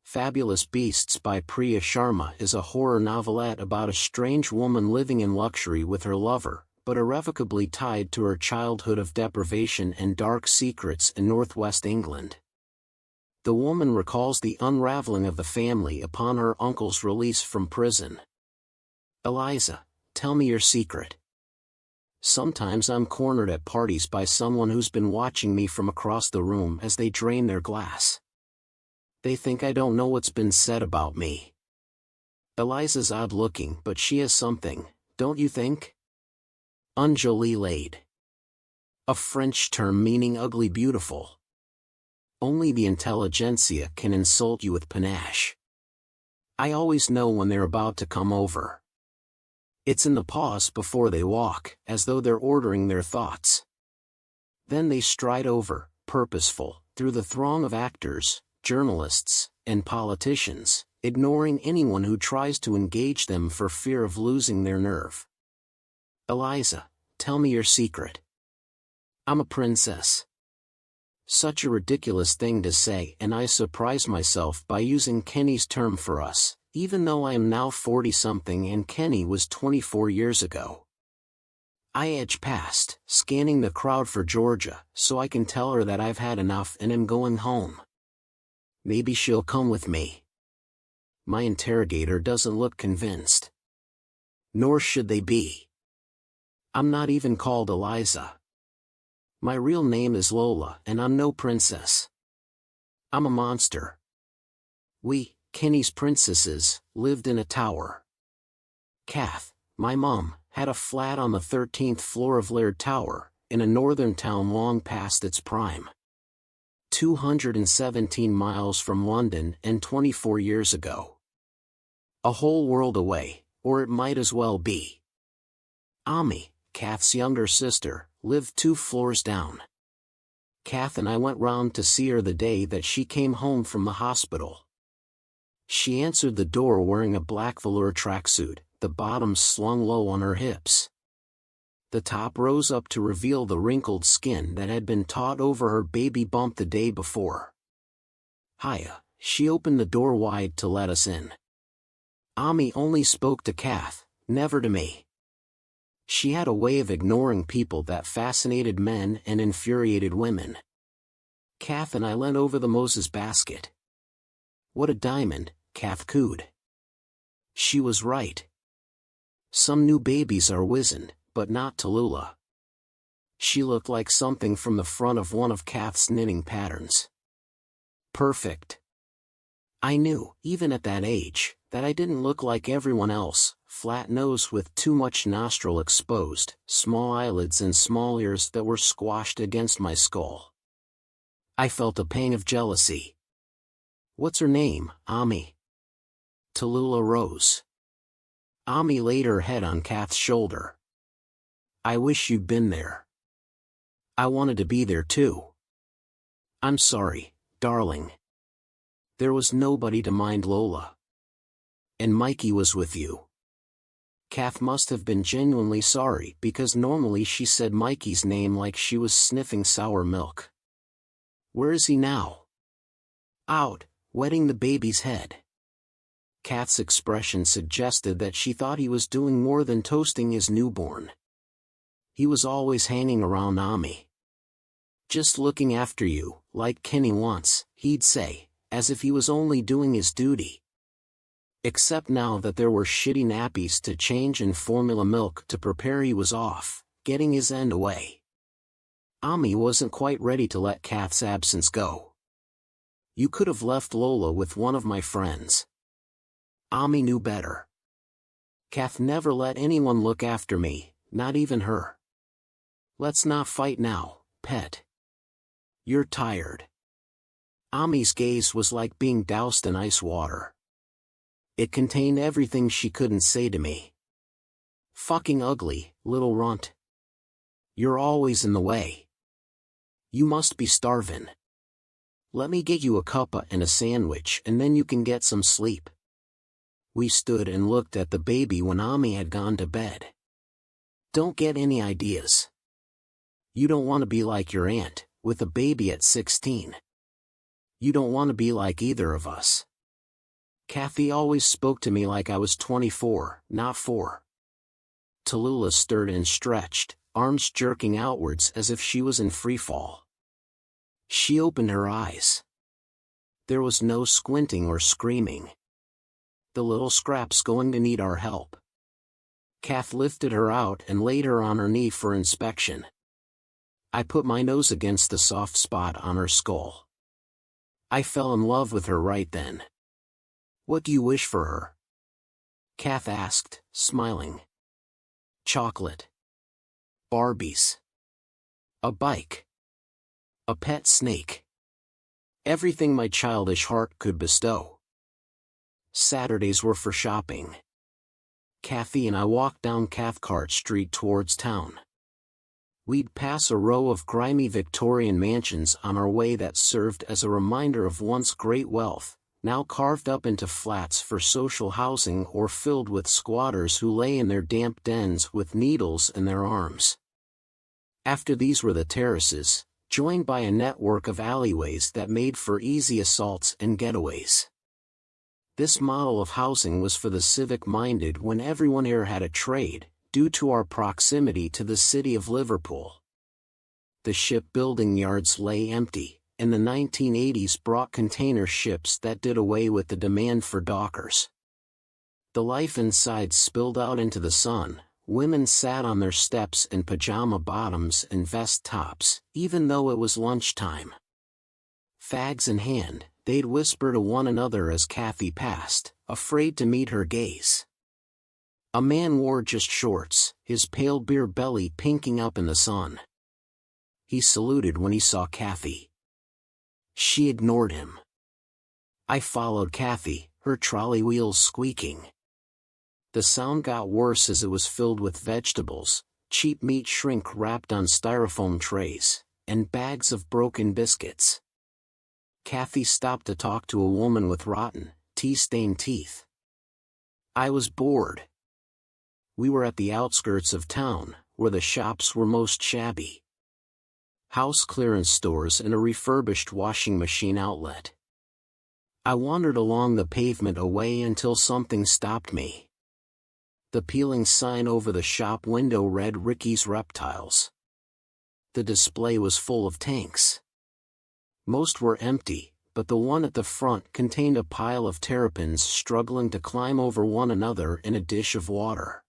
Fabulous Beasts by Priya Sharma is a horror novelette about a strange woman living in luxury with her lover, but irrevocably tied to her childhood of deprivation and dark secrets in northwest England. The woman recalls the unraveling of the family upon her uncle's release from prison. Eliza, tell me your secret. Sometimes I'm cornered at parties by someone who's been watching me from across the room as they drain their glass. They think I don't know what's been said about me. Eliza's odd-looking, but she has something, don't you think? Unjolie laid. A French term meaning ugly beautiful. Only the intelligentsia can insult you with panache. I always know when they're about to come over. It's in the pause before they walk, as though they're ordering their thoughts. Then they stride over, purposeful, through the throng of actors, journalists, and politicians, ignoring anyone who tries to engage them for fear of losing their nerve. Eliza, tell me your secret. I'm a princess. Such a ridiculous thing to say, and I surprise myself by using Kenny's term for us, even though I am now 40-something and Kenny was 24 years ago. I edge past, scanning the crowd for Georgia, so I can tell her that I've had enough and am going home. Maybe she'll come with me. My interrogator doesn't look convinced. Nor should they be. I'm not even called Eliza. My real name is Lola, and I'm no princess. I'm a monster. We, Kenny's princesses, lived in a tower. Kath, my mom, had a flat on the 13th floor of Laird Tower, in a northern town long past its prime. 217 miles from London and 24 years ago. A whole world away, or it might as well be. Ami, Kath's younger sister, lived 2 floors down. Kath and I went round to see her the day that she came home from the hospital. She answered the door wearing a black velour tracksuit, the bottoms slung low on her hips. The top rose up to reveal the wrinkled skin that had been taut over her baby bump the day before. Hiya, she opened the door wide to let us in. Ami only spoke to Kath, never to me. She had a way of ignoring people that fascinated men and infuriated women. Kath and I leant over the Moses basket. What a diamond, Kath cooed. She was right. Some new babies are wizened, but not Tallulah. She looked like something from the front of one of Kath's knitting patterns. Perfect. I knew, even at that age, that I didn't look like everyone else, flat nose with too much nostril exposed, small eyelids and small ears that were squashed against my skull. I felt a pang of jealousy. What's her name, Ami? Tallulah rose. Ami laid her head on Kath's shoulder. I wish you'd been there. I wanted to be there too. I'm sorry, darling. There was nobody to mind Lola. And Mikey was with you. Kath must have been genuinely sorry because normally she said Mikey's name like she was sniffing sour milk. Where is he now? Out, wetting the baby's head. Kath's expression suggested that she thought he was doing more than toasting his newborn. He was always hanging around Ami. Just looking after you, like Kenny wants, he'd say, as if he was only doing his duty. Except now that there were shitty nappies to change and formula milk to prepare, he was off, getting his end away. Ami wasn't quite ready to let Kath's absence go. You could have left Lola with one of my friends. Ami knew better. Kath never let anyone look after me, not even her. Let's not fight now, pet. You're tired. Ami's gaze was like being doused in ice water. It contained everything she couldn't say to me. Fucking ugly, little runt. You're always in the way. You must be starving. Let me get you a cuppa and a sandwich and then you can get some sleep. We stood and looked at the baby when Ami had gone to bed. Don't get any ideas. You don't want to be like your aunt, with a baby at 16. You don't want to be like either of us. Kathy always spoke to me like I was 24, not 4. Tallulah stirred and stretched, arms jerking outwards as if she was in freefall. She opened her eyes. There was no squinting or screaming. The little scrap's going to need our help. Kath lifted her out and laid her on her knee for inspection. I put my nose against the soft spot on her skull. I fell in love with her right then. What do you wish for her? Kath asked, smiling. Chocolate. Barbies. A bike. A pet snake. Everything my childish heart could bestow. Saturdays were for shopping. Kathy and I walked down Cathcart Street towards town. We'd pass a row of grimy Victorian mansions on our way that served as a reminder of once great wealth, now carved up into flats for social housing or filled with squatters who lay in their damp dens with needles in their arms. After these were the terraces, joined by a network of alleyways that made for easy assaults and getaways. This model of housing was for the civic-minded when everyone here had a trade, due to our proximity to the city of Liverpool. The shipbuilding yards lay empty, and the 1980s brought container ships that did away with the demand for dockers. The life inside spilled out into the sun. Women sat on their steps in pajama bottoms and vest tops, even though it was lunchtime. Fags in hand, they'd whisper to one another as Kathy passed, afraid to meet her gaze. A man wore just shorts, his pale beer belly pinking up in the sun. He saluted when he saw Kathy. She ignored him. I followed Kathy, her trolley wheels squeaking. The sound got worse as it was filled with vegetables, cheap meat shrink wrapped on styrofoam trays, and bags of broken biscuits. Kathy stopped to talk to a woman with rotten, tea-stained teeth. I was bored. We were at the outskirts of town, where the shops were most shabby. House clearance stores and a refurbished washing machine outlet. I wandered along the pavement away until something stopped me. The peeling sign over the shop window read Ricky's Reptiles. The display was full of tanks. Most were empty, but the one at the front contained a pile of terrapins struggling to climb over one another in a dish of water.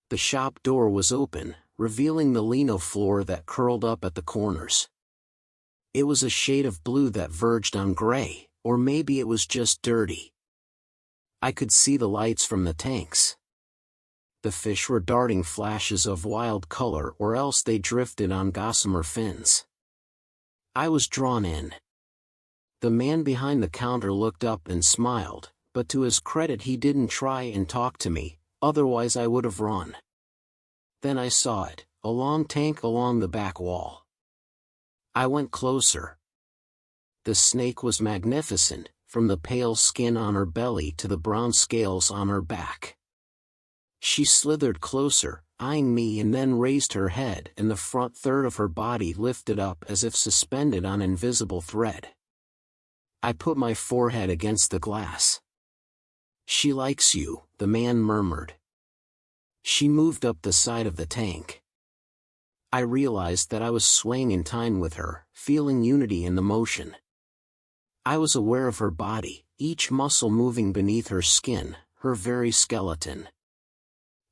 The shop door was open, revealing the lino floor that curled up at the corners. It was a shade of blue that verged on gray, or maybe it was just dirty. I could see the lights from the tanks. The fish were darting flashes of wild color, or else they drifted on gossamer fins. I was drawn in. The man behind the counter looked up and smiled, but to his credit he didn't try and talk to me, otherwise I would have run. Then I saw it, a long tank along the back wall. I went closer. The snake was magnificent, from the pale skin on her belly to the brown scales on her back. She slithered closer, eyeing me, and then raised her head, and the front third of her body lifted up as if suspended on invisible thread. I put my forehead against the glass. She likes you, the man murmured. She moved up the side of the tank. I realized that I was swaying in time with her, feeling unity in the motion. I was aware of her body, each muscle moving beneath her skin, her very skeleton.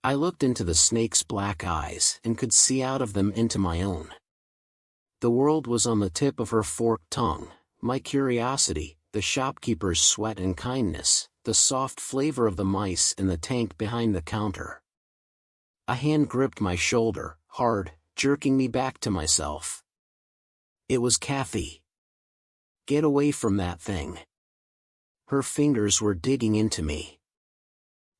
I looked into the snake's black eyes and could see out of them into my own. The world was on the tip of her forked tongue, my curiosity, the shopkeeper's sweat and kindness, the soft flavor of the mice in the tank behind the counter. A hand gripped my shoulder, hard, jerking me back to myself. It was Kathy. Get away from that thing. Her fingers were digging into me.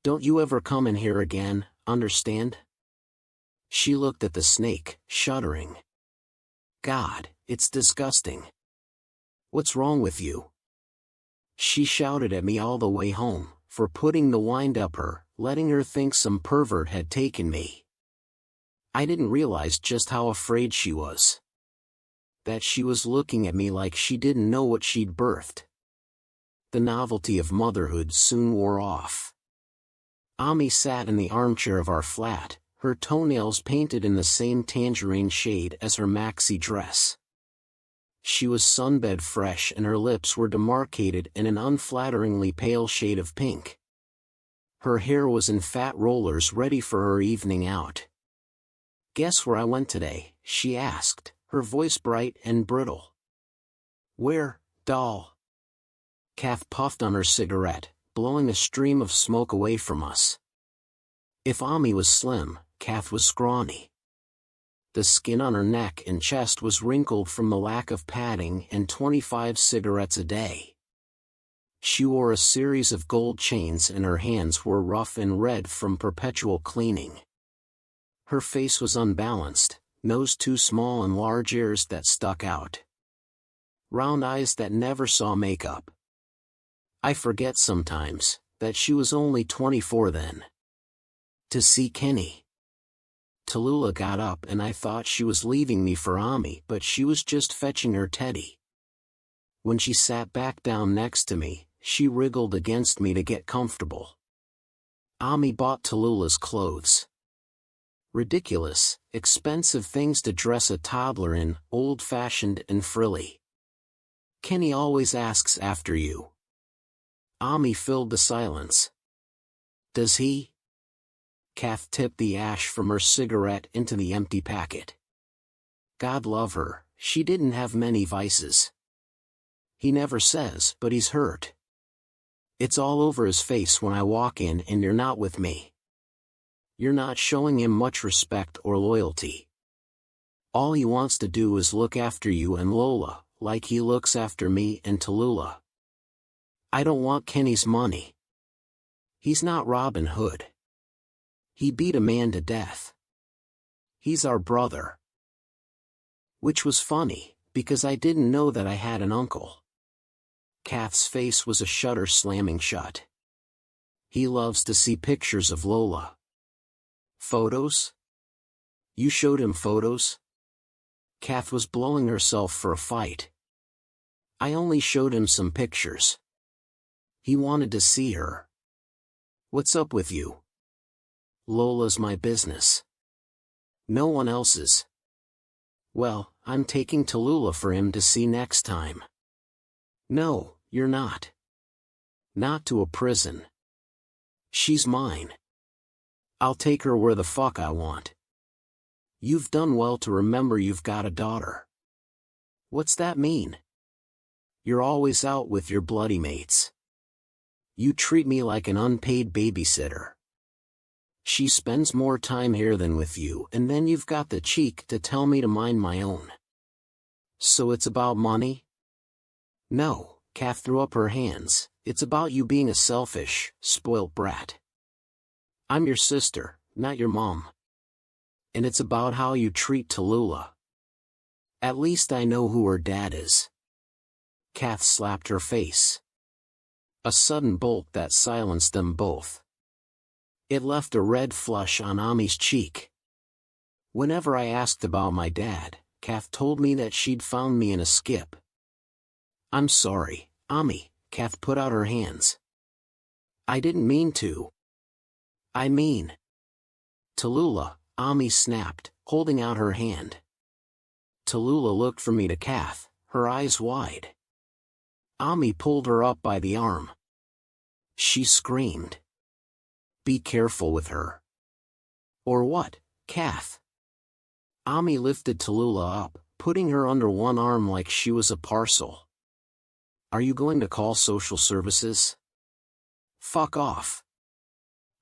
Don't you ever come in here again, understand? She looked at the snake, shuddering. God, it's disgusting. What's wrong with you? She shouted at me all the way home, for putting the wind-upper, letting her think some pervert had taken me. I didn't realize just how afraid she was. That she was looking at me like she didn't know what she'd birthed. The novelty of motherhood soon wore off. Ami sat in the armchair of our flat, her toenails painted in the same tangerine shade as her maxi dress. She was sunbed fresh and her lips were demarcated in an unflatteringly pale shade of pink. Her hair was in fat rollers ready for her evening out. "Guess where I went today?" she asked, her voice bright and brittle. "Where, doll?" Kath puffed on her cigarette, blowing a stream of smoke away from us. If Ami was slim, Kath was scrawny. The skin on her neck and chest was wrinkled from the lack of padding and 25 cigarettes a day. She wore a series of gold chains and her hands were rough and red from perpetual cleaning. Her face was unbalanced, nose too small and large ears that stuck out. Round eyes that never saw makeup. I forget sometimes that she was only 24 then. To see Kenny. Tallulah got up and I thought she was leaving me for Ami, but she was just fetching her teddy. When she sat back down next to me, she wriggled against me to get comfortable. Ami bought Tallulah's clothes. Ridiculous, expensive things to dress a toddler in, old-fashioned and frilly. "Kenny always asks after you." Ami filled the silence. "Does he?" Kath tipped the ash from her cigarette into the empty packet. God love her, she didn't have many vices. He never says, but he's hurt. It's all over his face when I walk in and you're not with me. You're not showing him much respect or loyalty. All he wants to do is look after you and Lola, like he looks after me and Tallulah. I don't want Kenny's money. He's not Robin Hood. He beat a man to death. He's our brother. Which was funny, because I didn't know that I had an uncle. Kath's face was a shutter slamming shut. He loves to see pictures of Lola. Photos? You showed him photos? Kath was blowing herself for a fight. I only showed him some pictures. He wanted to see her. What's up with you? Lola's my business. No one else's. Well, I'm taking Tallulah for him to see next time. No, you're not. Not to a prison. She's mine. I'll take her where the fuck I want. You've done well to remember you've got a daughter. What's that mean? You're always out with your bloody mates. You treat me like an unpaid babysitter. She spends more time here than with you, and then you've got the cheek to tell me to mind my own. So it's about money? No, Kath threw up her hands, it's about you being a selfish, spoilt brat. I'm your sister, not your mom. And it's about how you treat Tallulah. At least I know who her dad is. Kath slapped her face. A sudden bolt that silenced them both. It left a red flush on Ami's cheek. Whenever I asked about my dad, Kath told me that she'd found me in a skip. I'm sorry, Ami, Kath put out her hands. I didn't mean to. I mean. Tallulah, Ami snapped, holding out her hand. Tallulah looked from me to Kath, her eyes wide. Ami pulled her up by the arm. She screamed. Be careful with her. Or what, Kath? Ami lifted Tallulah up, putting her under one arm like she was a parcel. Are you going to call social services? Fuck off.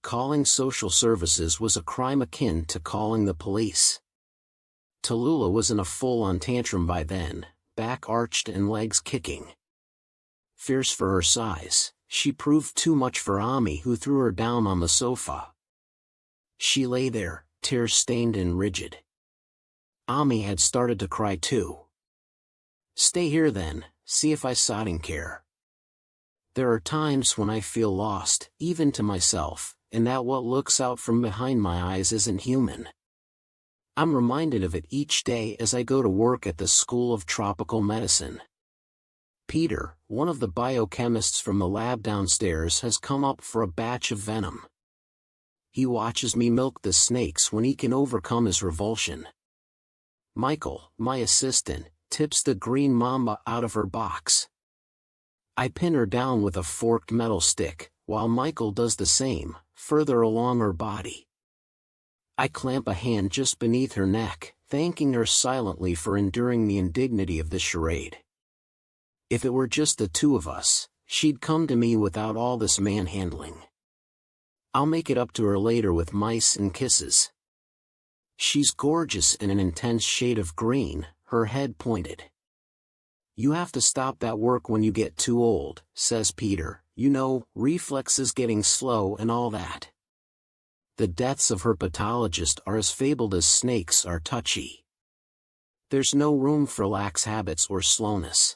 Calling social services was a crime akin to calling the police. Tallulah was in a full-on tantrum by then, back arched and legs kicking. Fierce for her size, she proved too much for Ami, who threw her down on the sofa. She lay there, tear-stained and rigid. Ami had started to cry too. Stay here then, see if I sodding care. There are times when I feel lost, even to myself, and that what looks out from behind my eyes isn't human. I'm reminded of it each day as I go to work at the School of Tropical Medicine. Peter, one of the biochemists from the lab downstairs, has come up for a batch of venom. He watches me milk the snakes when he can overcome his revulsion. Michael, my assistant, tips the green mamba out of her box. I pin her down with a forked metal stick, while Michael does the same, further along her body. I clamp a hand just beneath her neck, thanking her silently for enduring the indignity of the charade. If it were just the two of us, she'd come to me without all this manhandling. I'll make it up to her later with mice and kisses. She's gorgeous in an intense shade of green, her head pointed. You have to stop that work when you get too old, says Peter, you know, reflexes getting slow and all that. The deaths of herpetologists are as fabled as snakes are touchy. There's no room for lax habits or slowness.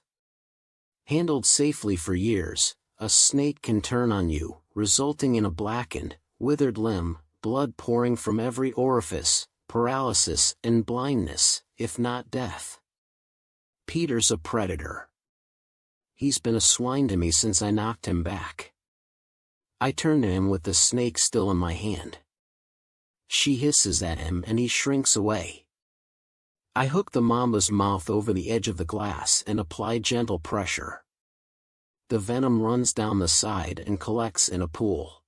Handled safely for years, a snake can turn on you, resulting in a blackened, withered limb, blood pouring from every orifice, paralysis and blindness, if not death. Peter's a predator. He's been a swine to me since I knocked him back. I turn to him with the snake still in my hand. She hisses at him and he shrinks away. I hook the mamba's mouth over the edge of the glass and apply gentle pressure. The venom runs down the side and collects in a pool.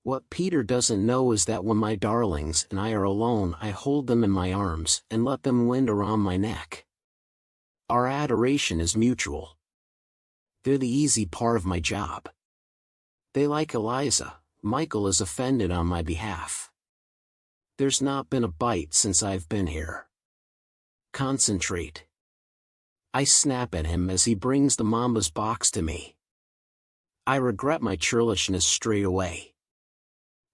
What Peter doesn't know is that when my darlings and I are alone, I hold them in my arms and let them wind around my neck. Our adoration is mutual. They're the easy part of my job. They like Eliza. Michael is offended on my behalf. There's not been a bite since I've been here. Concentrate. I snap at him as he brings the mamba's box to me. I regret my churlishness straight away.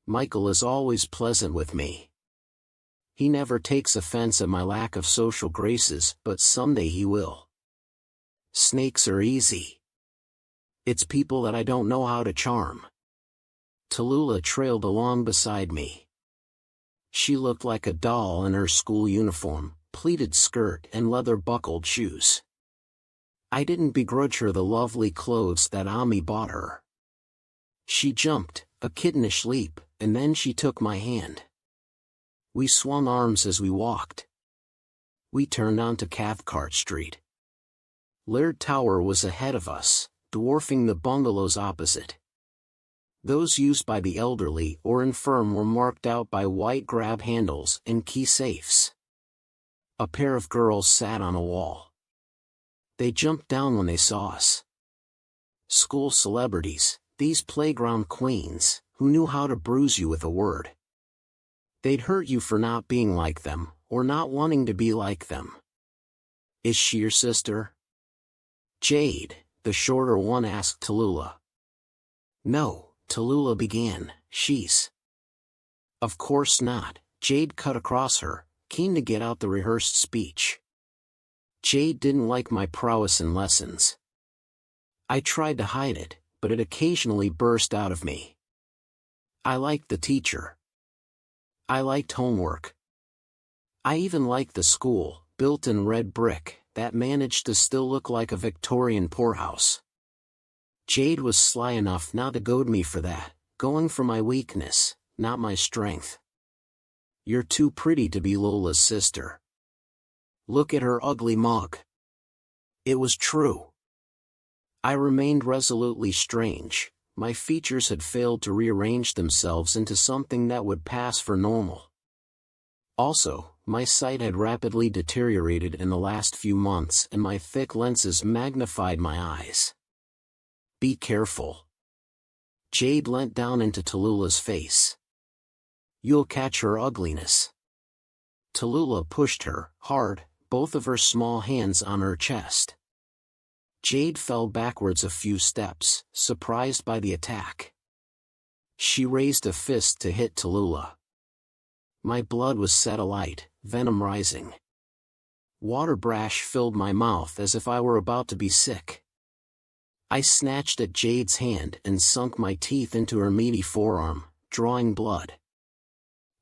Michael is always pleasant with me. He never takes offense at my lack of social graces, but someday he will. Snakes are easy. It's people that I don't know how to charm. Tallulah trailed along beside me. She looked like a doll in her school uniform, pleated skirt and leather-buckled shoes. I didn't begrudge her the lovely clothes that Ami bought her. She jumped, a kittenish leap, and then she took my hand. We swung arms as we walked. We turned onto Cathcart Street. Laird Tower was ahead of us, dwarfing the bungalows opposite. Those used by the elderly or infirm were marked out by white grab handles and key safes. A pair of girls sat on a wall. They jumped down when they saw us. School celebrities, these playground queens, who knew how to bruise you with a word. They'd hurt you for not being like them, or not wanting to be like them. Is she your sister? Jade, the shorter one, asked Tallulah. No, Tallulah began, she's. Of course not, Jade cut across her, keen to get out the rehearsed speech. Jade didn't like my prowess in lessons. I tried to hide it, but it occasionally burst out of me. I liked the teacher. I liked homework. I even liked the school, built in red brick, that managed to still look like a Victorian poorhouse. Jade was sly enough not to goad me for that, going for my weakness, not my strength. You're too pretty to be Lola's sister. Look at her ugly mug. It was true. I remained resolutely strange. My features had failed to rearrange themselves into something that would pass for normal. Also, my sight had rapidly deteriorated in the last few months and my thick lenses magnified my eyes. Be careful. Jade leant down into Tallulah's face. You'll catch her ugliness. Tallulah pushed her, hard, both of her small hands on her chest. Jade fell backwards a few steps, surprised by the attack. She raised a fist to hit Tallulah. My blood was set alight, venom rising. Water brash filled my mouth as if I were about to be sick. I snatched at Jade's hand and sunk my teeth into her meaty forearm, drawing blood.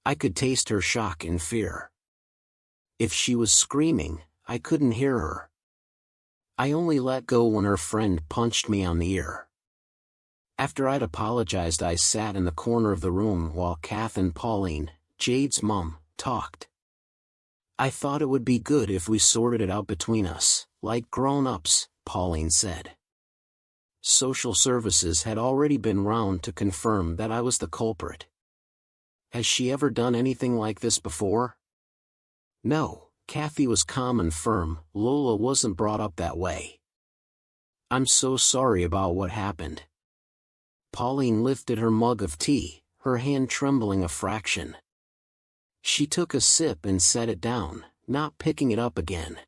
I could taste her shock and fear. If she was screaming, I couldn't hear her. I only let go when her friend punched me on the ear. After I'd apologized, I sat in the corner of the room while Kath and Pauline, Jade's mom, talked. I thought it would be good if we sorted it out between us, like grown-ups, Pauline said. Social services had already been round to confirm that I was the culprit. Has she ever done anything like this before? No, Kathy was calm and firm. Lola wasn't brought up that way. I'm so sorry about what happened. Pauline lifted her mug of tea, her hand trembling a fraction. She took a sip and set it down, not picking it up again.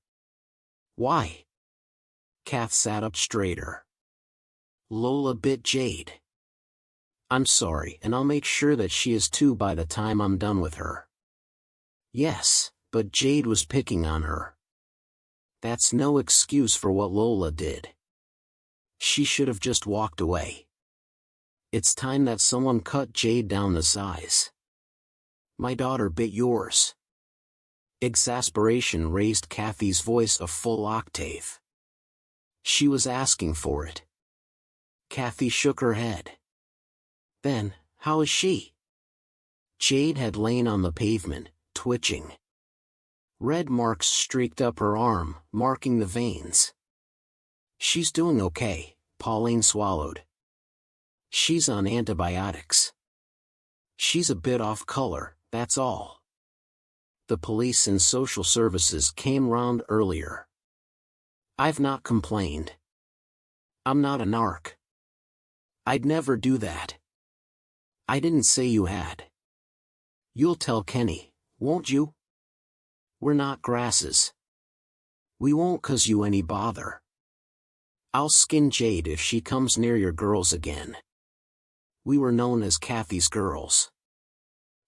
Why? Kath sat up straighter. Lola bit Jade. I'm sorry, and I'll make sure that she is too by the time I'm done with her. Yes, but Jade was picking on her. That's no excuse for what Lola did. She should have just walked away. It's time that someone cut Jade down to size. My daughter bit yours. Exasperation raised Kathy's voice a full octave. She was asking for it. Kathy shook her head. Then, how is she? Jade had lain on the pavement, twitching. Red marks streaked up her arm, marking the veins. She's doing okay, Pauline swallowed. She's on antibiotics. She's a bit off color, that's all. The police and social services came round earlier. I've not complained. I'm not a narc. I'd never do that. I didn't say you had. You'll tell Kenny, won't you? We're not grasses. We won't cause you any bother. I'll skin Jade if she comes near your girls again. We were known as Kathy's girls.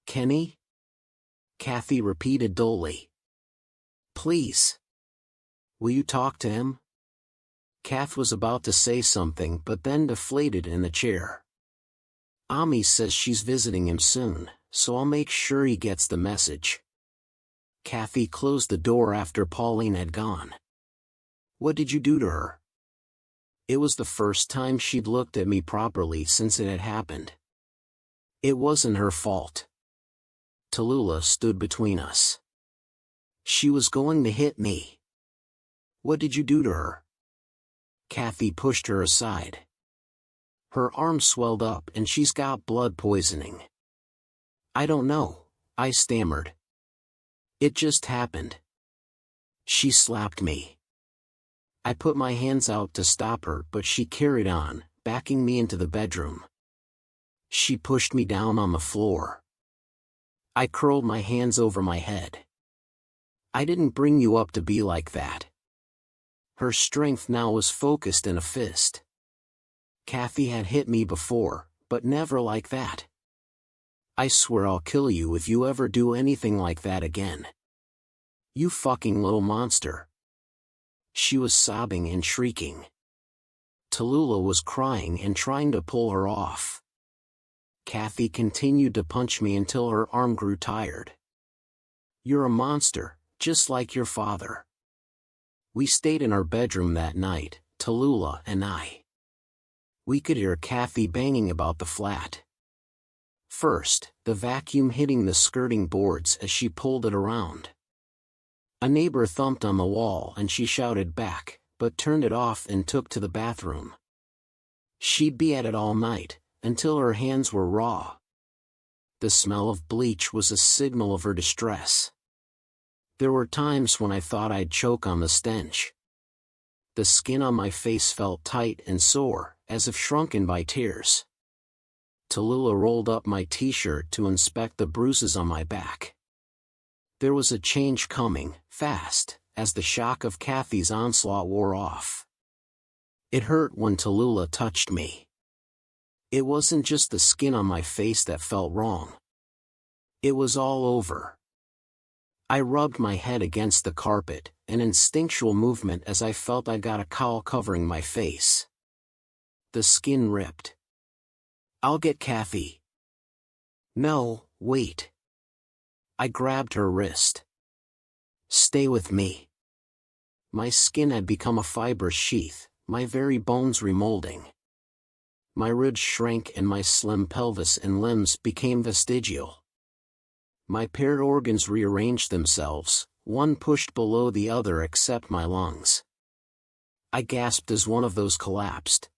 Kenny? Kathy repeated dully. Please. Will you talk to him? Kath was about to say something but then deflated in the chair. Ami says she's visiting him soon, so I'll make sure he gets the message. Kathy closed the door after Pauline had gone. What did you do to her? It was the first time she'd looked at me properly since it had happened. It wasn't her fault. Tallulah stood between us. She was going to hit me. What did you do to her? Kathy pushed her aside. Her arm swelled up and she's got blood poisoning. I don't know, I stammered. It just happened. She slapped me. I put my hands out to stop her, but she carried on, backing me into the bedroom. She pushed me down on the floor. I curled my hands over my head. I didn't bring you up to be like that. Her strength now was focused in a fist. Kathy had hit me before, but never like that. I swear I'll kill you if you ever do anything like that again. You fucking little monster. She was sobbing and shrieking. Tallulah was crying and trying to pull her off. Kathy continued to punch me until her arm grew tired. You're a monster, just like your father. We stayed in our bedroom that night, Tallulah and I. We could hear Kathy banging about the flat. First, the vacuum hitting the skirting boards as she pulled it around. A neighbor thumped on the wall and she shouted back, but turned it off and took to the bathroom. She'd be at it all night, until her hands were raw. The smell of bleach was a signal of her distress. There were times when I thought I'd choke on the stench. The skin on my face felt tight and sore, as if shrunken by tears. Tallulah rolled up my t-shirt to inspect the bruises on my back. There was a change coming, fast, as the shock of Kathy's onslaught wore off. It hurt when Tallulah touched me. It wasn't just the skin on my face that felt wrong. It was all over. I rubbed my head against the carpet, an instinctual movement as I felt I got a cowl covering my face. The skin ripped. I'll get Kathy. No, wait. I grabbed her wrist. Stay with me. My skin had become a fibrous sheath, my very bones remolding. My ribs shrank and my slim pelvis and limbs became vestigial. My paired organs rearranged themselves, one pushed below the other except my lungs. I gasped as one of those collapsed.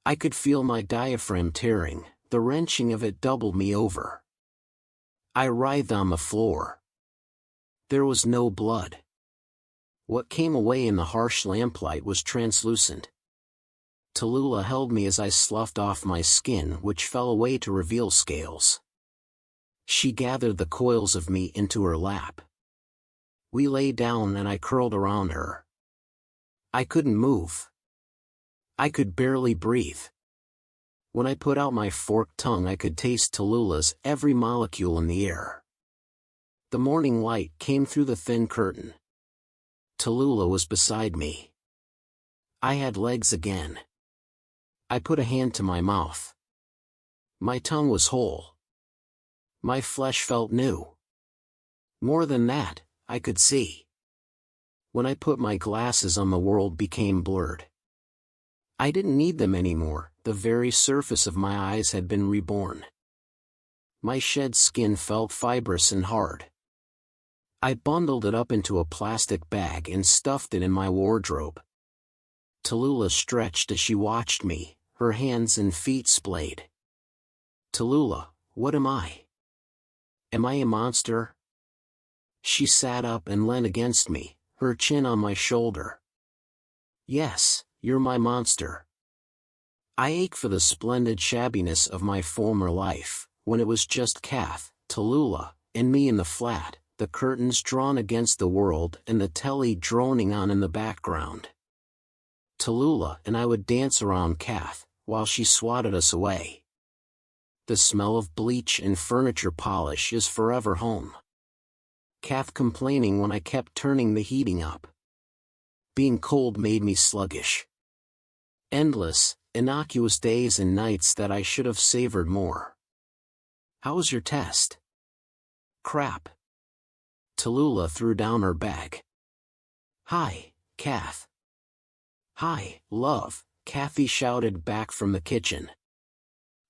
I could feel my diaphragm tearing, the wrenching of it doubled me over. I writhed on the floor. There was no blood. What came away in the harsh lamplight was translucent. Tallulah held me as I sloughed off my skin, which fell away to reveal scales. She gathered the coils of me into her lap. We lay down and I curled around her. I couldn't move. I could barely breathe. When I put out my forked tongue I could taste Tallulah's every molecule in the air. The morning light came through the thin curtain. Tallulah was beside me. I had legs again. I put a hand to my mouth. My tongue was whole. My flesh felt new. More than that, I could see. When I put my glasses on, the world became blurred. I didn't need them anymore, the very surface of my eyes had been reborn. My shed skin felt fibrous and hard. I bundled it up into a plastic bag and stuffed it in my wardrobe. Tallulah stretched as she watched me, her hands and feet splayed. Tallulah, what am I? Am I a monster? She sat up and leaned against me, her chin on my shoulder. Yes, you're my monster. I ache for the splendid shabbiness of my former life, when it was just Kath, Tallulah, and me in the flat, the curtains drawn against the world and the telly droning on in the background. Tallulah and I would dance around Kath, while she swatted us away. The smell of bleach and furniture polish is forever home. Kath complaining when I kept turning the heating up. Being cold made me sluggish. Endless, innocuous days and nights that I should have savored more. How was your test? Crap. Tallulah threw down her bag. Hi, Kath. Hi, love, Kathy shouted back from the kitchen.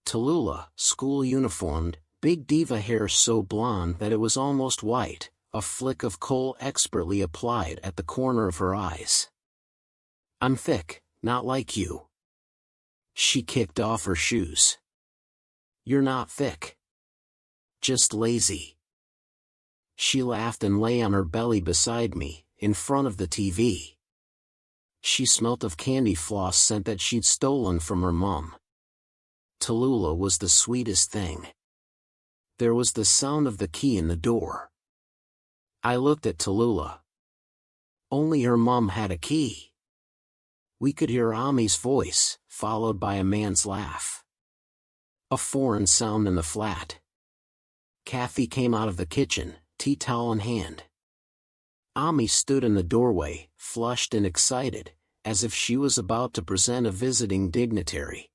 Tallulah, school uniformed, big diva hair so blonde that it was almost white, a flick of kohl expertly applied at the corner of her eyes. I'm thick, not like you. She kicked off her shoes. You're not thick. Just lazy. She laughed and lay on her belly beside me, in front of the TV. She smelt of candy floss scent that she'd stolen from her mom. Tallulah was the sweetest thing. There was the sound of the key in the door. I looked at Tallulah. Only her mom had a key. We could hear Ami's voice, followed by a man's laugh. A foreign sound in the flat. Kathy came out of the kitchen, tea towel in hand. Ami stood in the doorway, flushed and excited, as if she was about to present a visiting dignitary.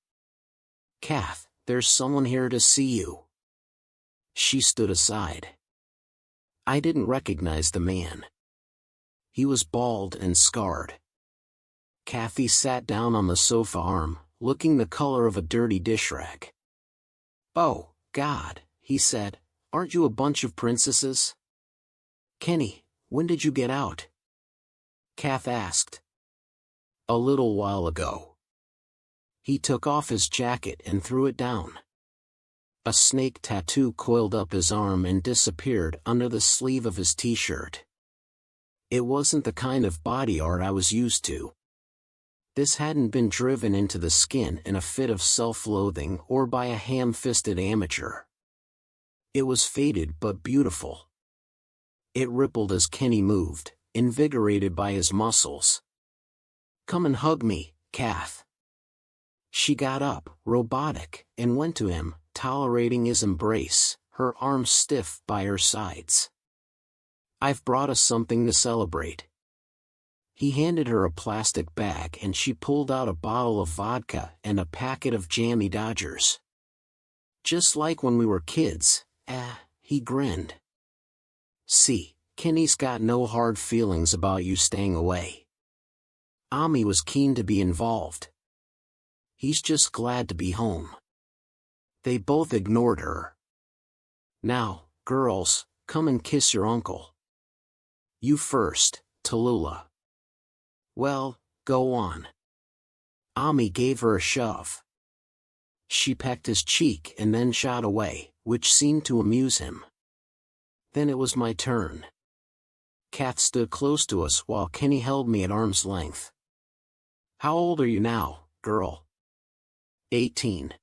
Kath, there's someone here to see you. She stood aside. I didn't recognize the man. He was bald and scarred. Kathy sat down on the sofa arm, looking the color of a dirty dish rag. Oh, God, he said, aren't you a bunch of princesses? Kenny, when did you get out? Kath asked. A little while ago. He took off his jacket and threw it down. A snake tattoo coiled up his arm and disappeared under the sleeve of his t-shirt. It wasn't the kind of body art I was used to. This hadn't been driven into the skin in a fit of self-loathing or by a ham-fisted amateur. It was faded but beautiful. It rippled as Kenny moved, invigorated by his muscles. Come and hug me, Kath. She got up, robotic, and went to him, tolerating his embrace, her arms stiff by her sides. I've brought us something to celebrate. He handed her a plastic bag and she pulled out a bottle of vodka and a packet of Jammy Dodgers. Just like when we were kids, he grinned. See, Kenny's got no hard feelings about you staying away. Ami was keen to be involved. He's just glad to be home. They both ignored her. Now, girls, come and kiss your uncle. You first, Tallulah. Well, go on. Ami gave her a shove. She pecked his cheek and then shot away, which seemed to amuse him. Then it was my turn. Kath stood close to us while Kenny held me at arm's length. How old are you now, girl? 18.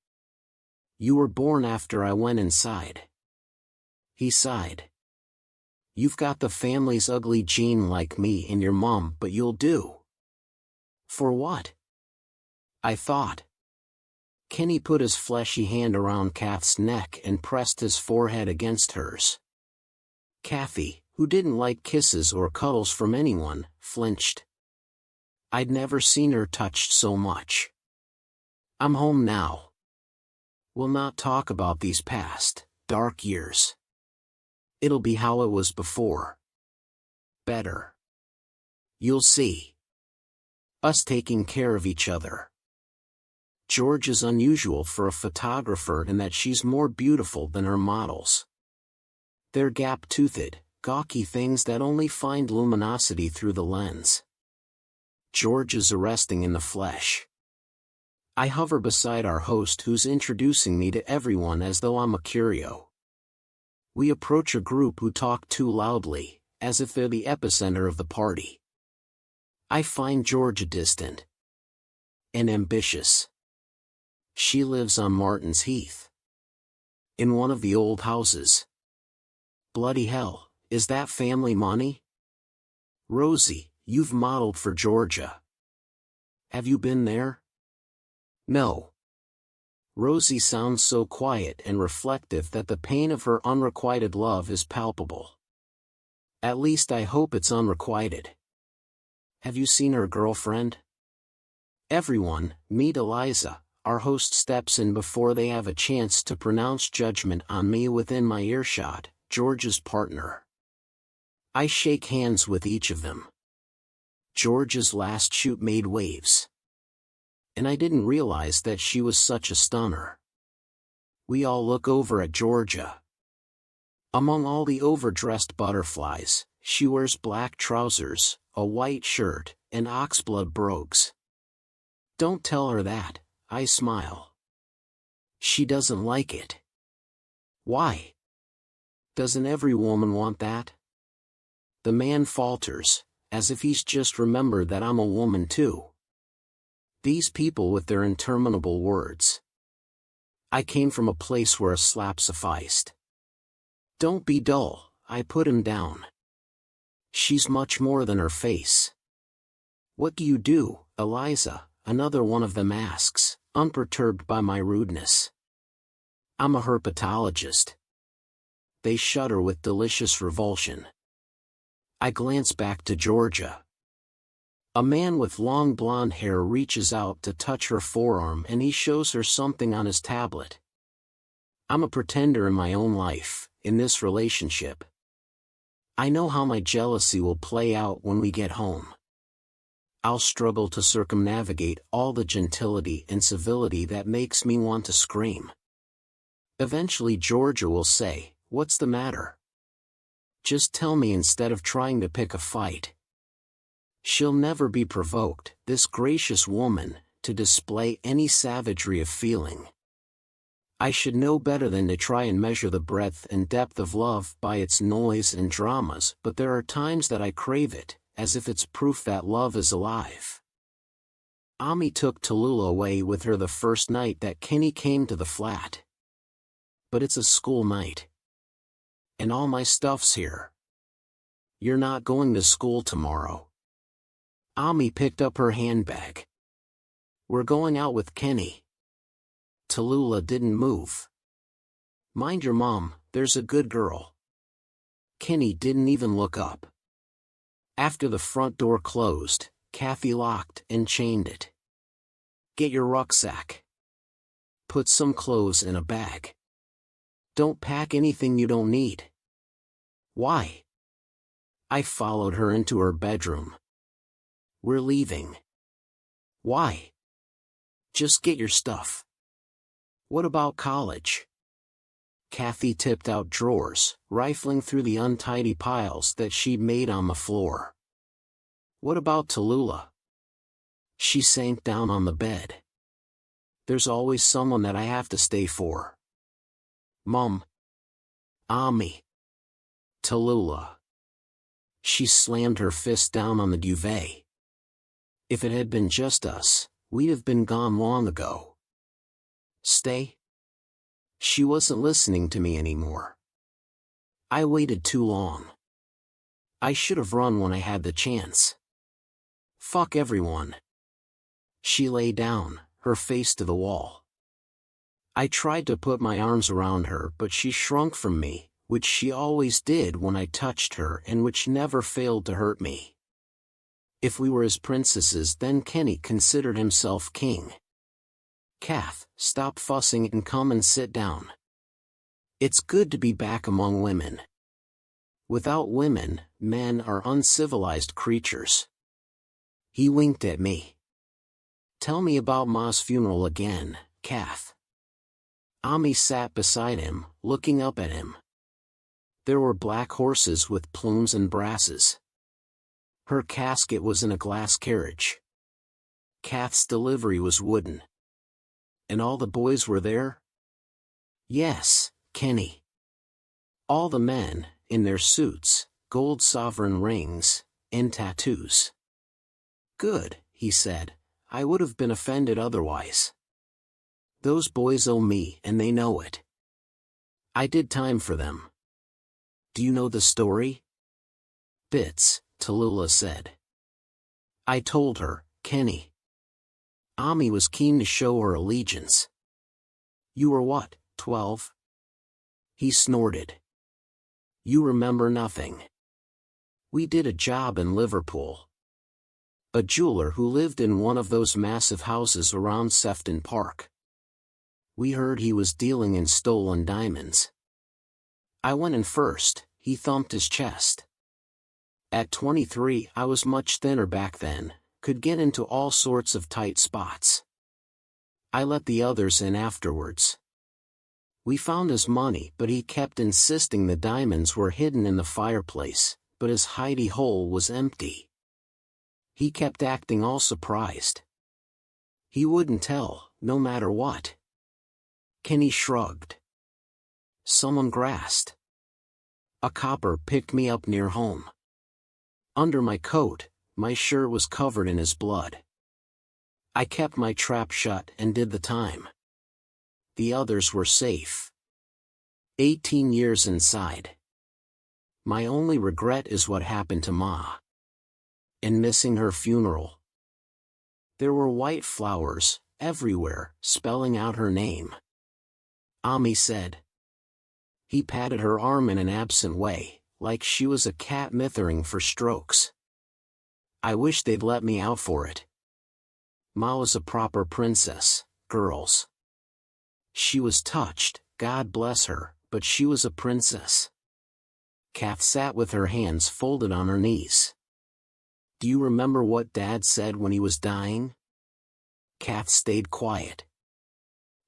You were born after I went inside. He sighed. You've got the family's ugly gene like me and your mom, but you'll do. For what? I thought. Kenny put his fleshy hand around Kath's neck and pressed his forehead against hers. Kathy, who didn't like kisses or cuddles from anyone, flinched. I'd never seen her touched so much. I'm home now. We'll not talk about these past, dark years. It'll be how it was before. Better. You'll see. Us taking care of each other. George is unusual for a photographer in that she's more beautiful than her models. They're gap-toothed, gawky things that only find luminosity through the lens. George is arresting in the flesh. I hover beside our host who's introducing me to everyone as though I'm a curio. We approach a group who talk too loudly, as if they're the epicenter of the party. I find Georgia distant and ambitious. She lives on Martin's Heath. In one of the old houses. Bloody hell, is that family money? Rosie, you've modeled for Georgia. Have you been there? No. Rosie sounds so quiet and reflective that the pain of her unrequited love is palpable. At least I hope it's unrequited. Have you seen her girlfriend? Everyone, meet Eliza. Our host steps in before they have a chance to pronounce judgment on me within my earshot, George's partner. I shake hands with each of them. George's last shoot made waves. And I didn't realize that she was such a stunner. We all look over at Georgia. Among all the overdressed butterflies, she wears black trousers, a white shirt, and oxblood brogues. Don't tell her that, I smile. She doesn't like it. Why? Doesn't every woman want that? The man falters, as if he's just remembered that I'm a woman too. These people with their interminable words. I came from a place where a slap sufficed. Don't be dull, I put him down. She's much more than her face. What do you do, Eliza? Another one of them asks, unperturbed by my rudeness. I'm a herpetologist. They shudder with delicious revulsion. I glance back to Georgia. A man with long blonde hair reaches out to touch her forearm and he shows her something on his tablet. I'm a pretender in my own life, in this relationship. I know how my jealousy will play out when we get home. I'll struggle to circumnavigate all the gentility and civility that makes me want to scream. Eventually Georgia will say, "What's the matter? Just tell me instead of trying to pick a fight." She'll never be provoked, this gracious woman, to display any savagery of feeling. I should know better than to try and measure the breadth and depth of love by its noise and dramas, but there are times that I crave it, as if it's proof that love is alive. Ami took Tallulah away with her the first night that Kenny came to the flat. But it's a school night. And all my stuff's here. You're not going to school tomorrow. Ami picked up her handbag. We're going out with Kenny. Tallulah didn't move. Mind your mom, there's a good girl. Kenny didn't even look up. After the front door closed, Kathy locked and chained it. Get your rucksack. Put some clothes in a bag. Don't pack anything you don't need. Why? I followed her into her bedroom. We're leaving. Why? Just get your stuff. What about college? Kathy tipped out drawers, rifling through the untidy piles that she'd made on the floor. What about Tallulah? She sank down on the bed. There's always someone that I have to stay for. Mom. Ami. Tallulah. She slammed her fist down on the duvet. If it had been just us, we'd have been gone long ago. Stay? She wasn't listening to me anymore. I waited too long. I should have run when I had the chance. Fuck everyone. She lay down, her face to the wall. I tried to put my arms around her, but she shrunk from me, which she always did when I touched her and which never failed to hurt me. If we were as princesses, then Kenny considered himself king. Kath, stop fussing and come and sit down. It's good to be back among women. Without women, men are uncivilized creatures. He winked at me. Tell me about Ma's funeral again, Kath. Ami sat beside him, looking up at him. There were black horses with plumes and brasses. Her casket was in a glass carriage. Kath's delivery was wooden. And all the boys were there? Yes, Kenny. All the men, in their suits, gold sovereign rings, and tattoos. Good, he said. I would have been offended otherwise. Those boys owe me, and they know it. I did time for them. Do you know the story? Bits, Tallulah said. I told her, Kenny. Ami was keen to show her allegiance. You were what, 12? He snorted. You remember nothing. We did a job in Liverpool. A jeweler who lived in one of those massive houses around Sefton Park. We heard he was dealing in stolen diamonds. I went in first, he thumped his chest. At 23 I was much thinner back then, could get into all sorts of tight spots. I let the others in afterwards. We found his money, but he kept insisting the diamonds were hidden in the fireplace, but his hidey hole was empty. He kept acting all surprised. He wouldn't tell, no matter what. Kenny shrugged. Someone grasped. A copper picked me up near home. Under my coat, my shirt was covered in his blood. I kept my trap shut and did the time. The others were safe. 18 years inside. My only regret is what happened to Ma. And missing her funeral. There were white flowers, everywhere, spelling out her name. Ami said. He patted her arm in an absent way, like she was a cat mithering for strokes. I wish they'd let me out for it. Ma was a proper princess, girls. She was touched, God bless her, but she was a princess. Kath sat with her hands folded on her knees. Do you remember what Dad said when he was dying? Kath stayed quiet.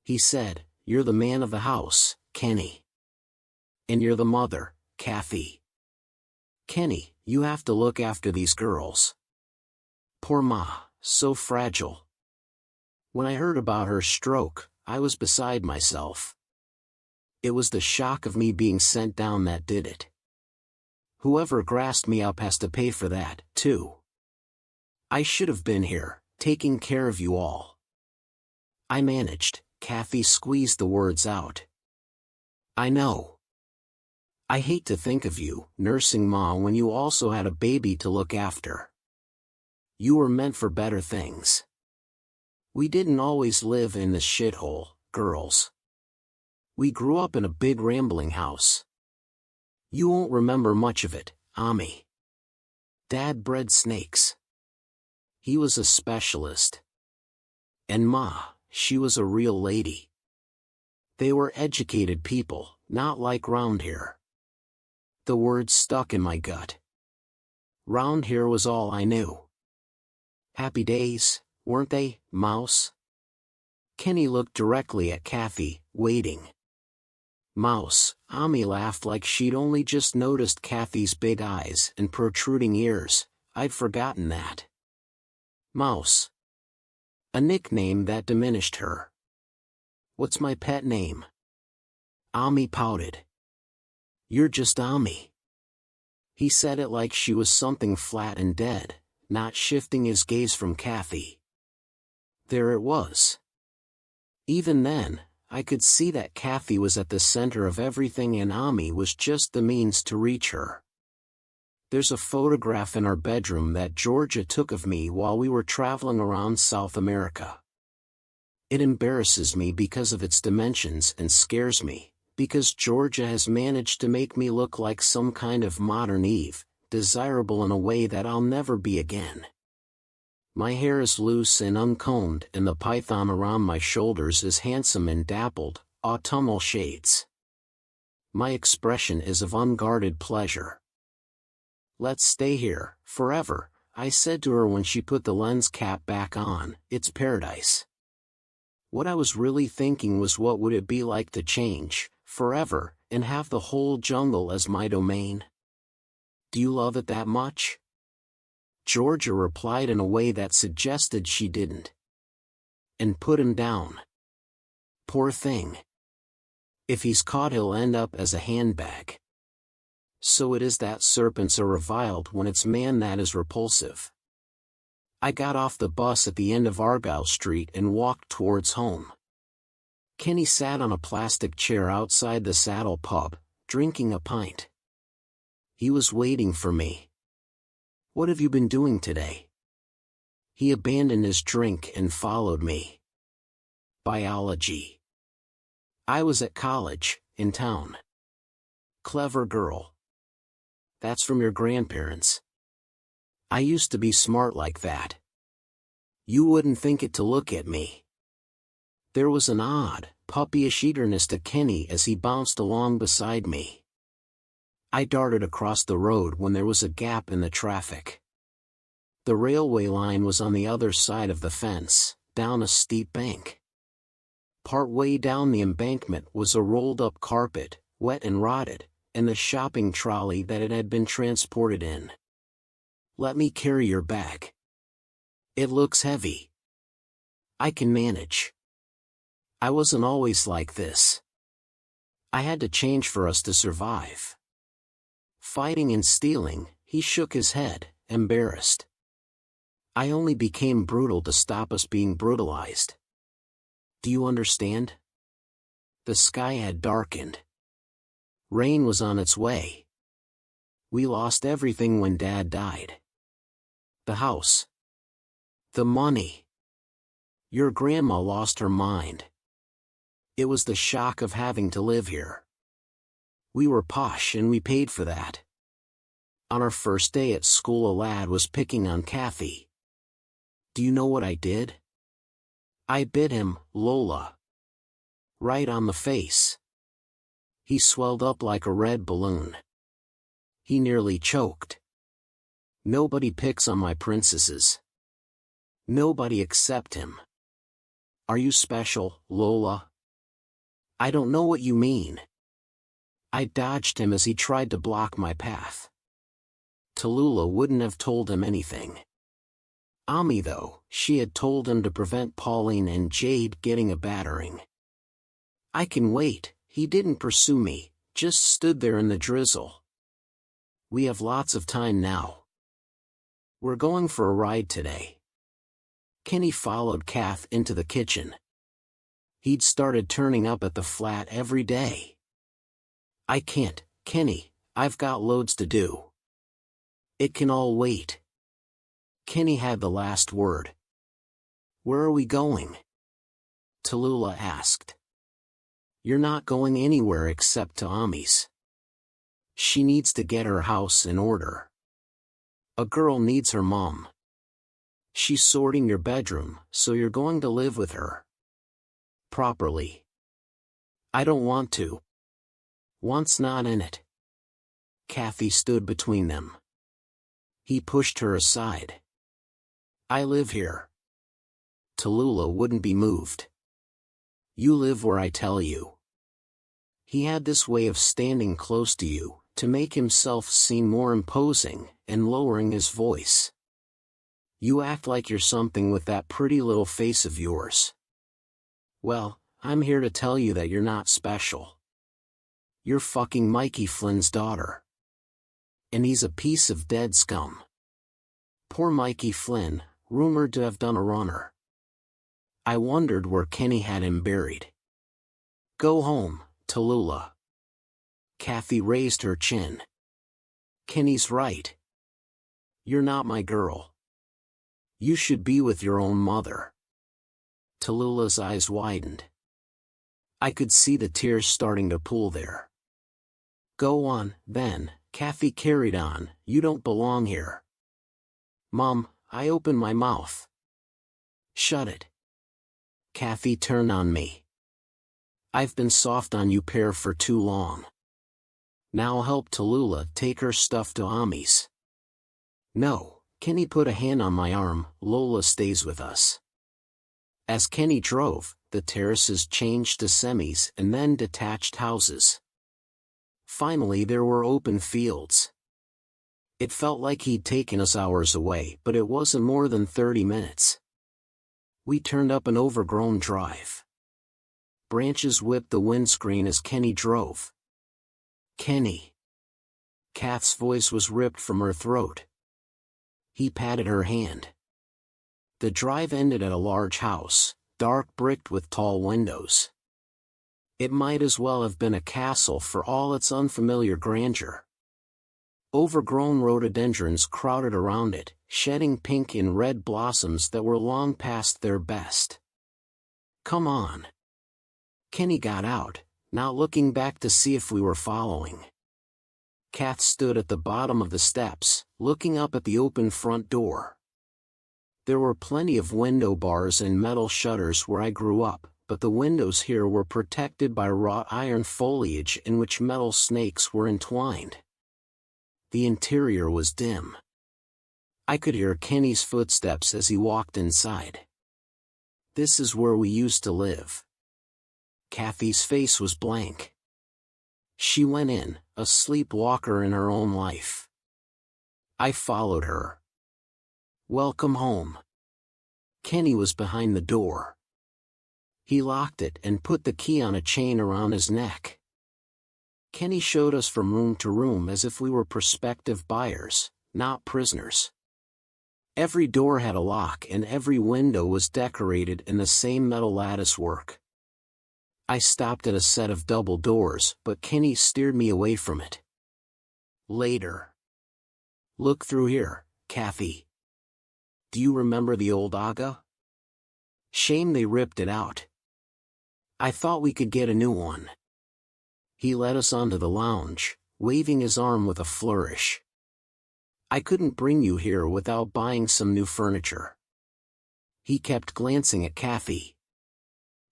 He said, you're the man of the house, Kenny. And you're the mother, Kathy. Kenny, you have to look after these girls. Poor Ma, so fragile. When I heard about her stroke, I was beside myself. It was the shock of me being sent down that did it. Whoever grassed me up has to pay for that, too. I should have been here, taking care of you all. I managed, Kathy squeezed the words out. I know. I hate to think of you, nursing Ma when you also had a baby to look after. You were meant for better things. We didn't always live in this shithole, girls. We grew up in a big rambling house. You won't remember much of it, Ami. Dad bred snakes. He was a specialist. And Ma, she was a real lady. They were educated people, not like round here. The words stuck in my gut. Round here was all I knew. Happy days, weren't they, Mouse? Kenny looked directly at Kathy, waiting. Mouse, Ami laughed like she'd only just noticed Kathy's big eyes and protruding ears. I'd forgotten that. Mouse. A nickname that diminished her. What's my pet name? Ami pouted. You're just Ami. He said it like she was something flat and dead, not shifting his gaze from Kathy. There it was. Even then, I could see that Kathy was at the center of everything and Ami was just the means to reach her. There's a photograph in our bedroom that Georgia took of me while we were traveling around South America. It embarrasses me because of its dimensions and scares me, because Georgia has managed to make me look like some kind of modern Eve, desirable in a way that I'll never be again. My hair is loose and uncombed and the python around my shoulders is handsome in dappled, autumnal shades. My expression is of unguarded pleasure. Let's stay here, forever, I said to her when she put the lens cap back on. It's paradise. What I was really thinking was what would it be like to change, forever, and have the whole jungle as my domain? Do you love it that much? Georgia replied in a way that suggested she didn't. And put him down. Poor thing. If he's caught he'll end up as a handbag. So it is that serpents are reviled when it's man that is repulsive. I got off the bus at the end of Argyle Street and walked towards home. Kenny sat on a plastic chair outside the Saddle Pub, drinking a pint. He was waiting for me. What have you been doing today? He abandoned his drink and followed me. Biology. I was at college, in town. Clever girl. That's from your grandparents. I used to be smart like that. You wouldn't think it to look at me. There was an odd, puppyish eagerness to Kenny as he bounced along beside me. I darted across the road when there was a gap in the traffic. The railway line was on the other side of the fence, down a steep bank. Part way down the embankment was a rolled-up carpet, wet and rotted, and the shopping trolley that it had been transported in. Let me carry your bag. It looks heavy. I can manage. I wasn't always like this. I had to change for us to survive. Fighting and stealing, he shook his head, embarrassed. I only became brutal to stop us being brutalized. Do you understand? The sky had darkened. Rain was on its way. We lost everything when Dad died. The house. The money. Your grandma lost her mind. It was the shock of having to live here. We were posh and we paid for that. On our first day at school a lad was picking on Kathy. Do you know what I did? I bit him, Lola. Right on the face. He swelled up like a red balloon. He nearly choked. Nobody picks on my princesses. Nobody except him. Are you special, Lola? I don't know what you mean. I dodged him as he tried to block my path. Tallulah wouldn't have told him anything. Ami though, she had told him to prevent Pauline and Jade getting a battering. I can wait, he didn't pursue me, just stood there in the drizzle. We have lots of time now. We're going for a ride today. Kenny followed Kath into the kitchen. He'd started turning up at the flat every day. I can't, Kenny, I've got loads to do. It can all wait. Kenny had the last word. Where are we going? Tallulah asked. You're not going anywhere except to Ami's. She needs to get her house in order. A girl needs her mom. She's sorting your bedroom, so you're going to live with her. Properly. I don't want to. Want's not in it. Kathy stood between them. He pushed her aside. I live here. Tallulah wouldn't be moved. You live where I tell you. He had this way of standing close to you, to make himself seem more imposing, and lowering his voice. You act like you're something with that pretty little face of yours. Well, I'm here to tell you that you're not special. You're fucking Mikey Flynn's daughter. And he's a piece of dead scum. Poor Mikey Flynn, rumored to have done a runner. I wondered where Kenny had him buried. Go home, Tallulah. Kathy raised her chin. Kenny's right. You're not my girl. You should be with your own mother. Tallulah's eyes widened. I could see the tears starting to pool there. Go on, then, Kathy carried on, you don't belong here. Mom, I opened my mouth. Shut it. Kathy turned on me. I've been soft on you pair for too long. Now help Tallulah take her stuff to Ami's. No, Kenny put a hand on my arm, Lola stays with us. As Kenny drove, the terraces changed to semis and then detached houses. Finally there were open fields. It felt like he'd taken us hours away, but it wasn't more than 30 minutes. We turned up an overgrown drive. Branches whipped the windscreen as Kenny drove. Kenny. Kath's voice was ripped from her throat. He patted her hand. The drive ended at a large house, dark bricked with tall windows. It might as well have been a castle for all its unfamiliar grandeur. Overgrown rhododendrons crowded around it, shedding pink and red blossoms that were long past their best. Come on. Kenny got out, not looking back to see if we were following. Kath stood at the bottom of the steps, looking up at the open front door. There were plenty of window bars and metal shutters where I grew up, but the windows here were protected by wrought iron foliage in which metal snakes were entwined. The interior was dim. I could hear Kenny's footsteps as he walked inside. This is where we used to live. Kathy's face was blank. She went in, a sleepwalker in her own life. I followed her. Welcome home. Kenny was behind the door. He locked it and put the key on a chain around his neck. Kenny showed us from room to room as if we were prospective buyers, not prisoners. Every door had a lock and every window was decorated in the same metal lattice work. I stopped at a set of double doors, but Kenny steered me away from it. Later. Look through here, Kathy. Do you remember the old Aga? Shame they ripped it out. I thought we could get a new one. He led us onto the lounge, waving his arm with a flourish. I couldn't bring you here without buying some new furniture. He kept glancing at Kathy.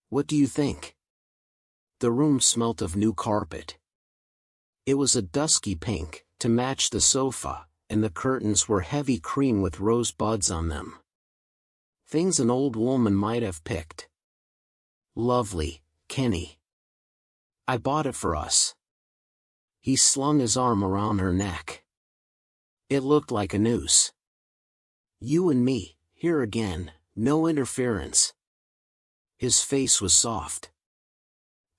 What do you think? The room smelt of new carpet. It was a dusky pink, to match the sofa, and the curtains were heavy cream with rosebuds on them. Things an old woman might have picked. Lovely, Kenny. I bought it for us. He slung his arm around her neck. It looked like a noose. You and me, here again, no interference. His face was soft.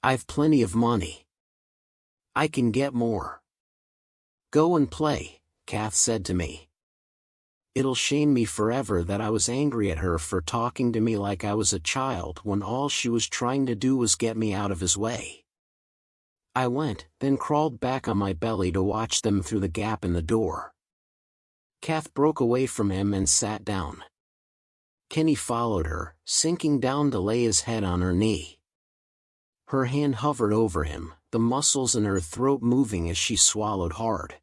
I've plenty of money. I can get more. Go and play, Kath said to me. It'll shame me forever that I was angry at her for talking to me like I was a child when all she was trying to do was get me out of his way. I went, then crawled back on my belly to watch them through the gap in the door. Kath broke away from him and sat down. Kenny followed her, sinking down to lay his head on her knee. Her hand hovered over him, the muscles in her throat moving as she swallowed hard.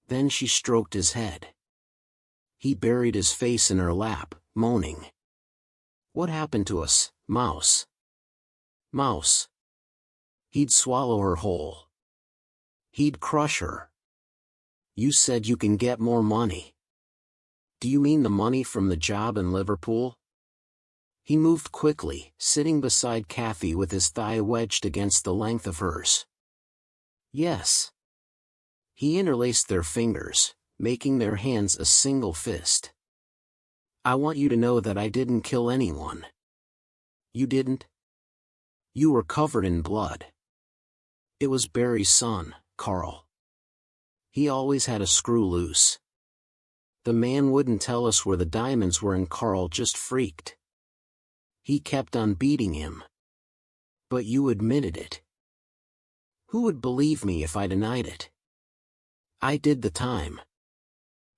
Then she stroked his head. He buried his face in her lap, moaning. What happened to us, Mouse? Mouse. He'd swallow her whole. He'd crush her. You said you can get more money. Do you mean the money from the job in Liverpool? He moved quickly, sitting beside Kathy with his thigh wedged against the length of hers. Yes. He interlaced their fingers, making their hands a single fist. I want you to know that I didn't kill anyone. You didn't? You were covered in blood. It was Barry's son, Carl. He always had a screw loose. The man wouldn't tell us where the diamonds were and Carl just freaked. He kept on beating him. But you admitted it. Who would believe me if I denied it? I did the time.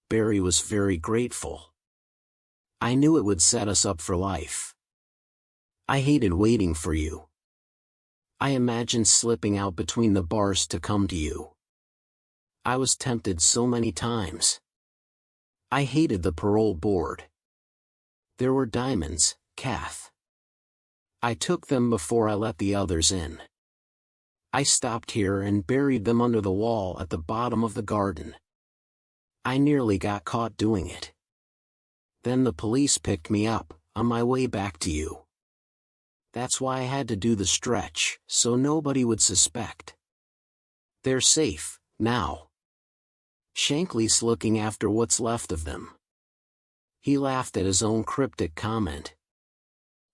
Barry was very grateful. I knew it would set us up for life. I hated waiting for you. I imagined slipping out between the bars to come to you. I was tempted so many times. I hated the parole board. There were diamonds, Kath. I took them before I let the others in. I stopped here and buried them under the wall at the bottom of the garden. I nearly got caught doing it. Then the police picked me up, on my way back to you. That's why I had to do the stretch, so nobody would suspect. They're safe, now. Shankly's looking after what's left of them. He laughed at his own cryptic comment.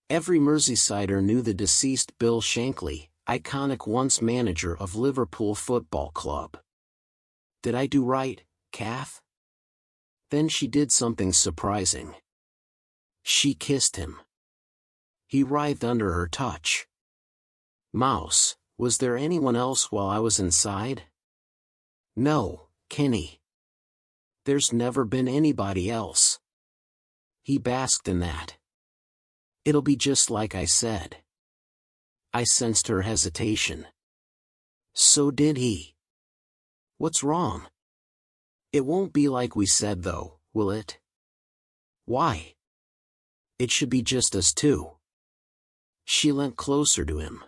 Every Merseysider knew the deceased Bill Shankly, iconic once manager of Liverpool Football Club. Did I do right, Kath? Then she did something surprising. She kissed him. He writhed under her touch. Mouse, was there anyone else while I was inside? No, Kenny. There's never been anybody else. He basked in that. It'll be just like I said. I sensed her hesitation. So did he. What's wrong? It won't be like we said though, will it? Why? It should be just us two. She leant closer to him.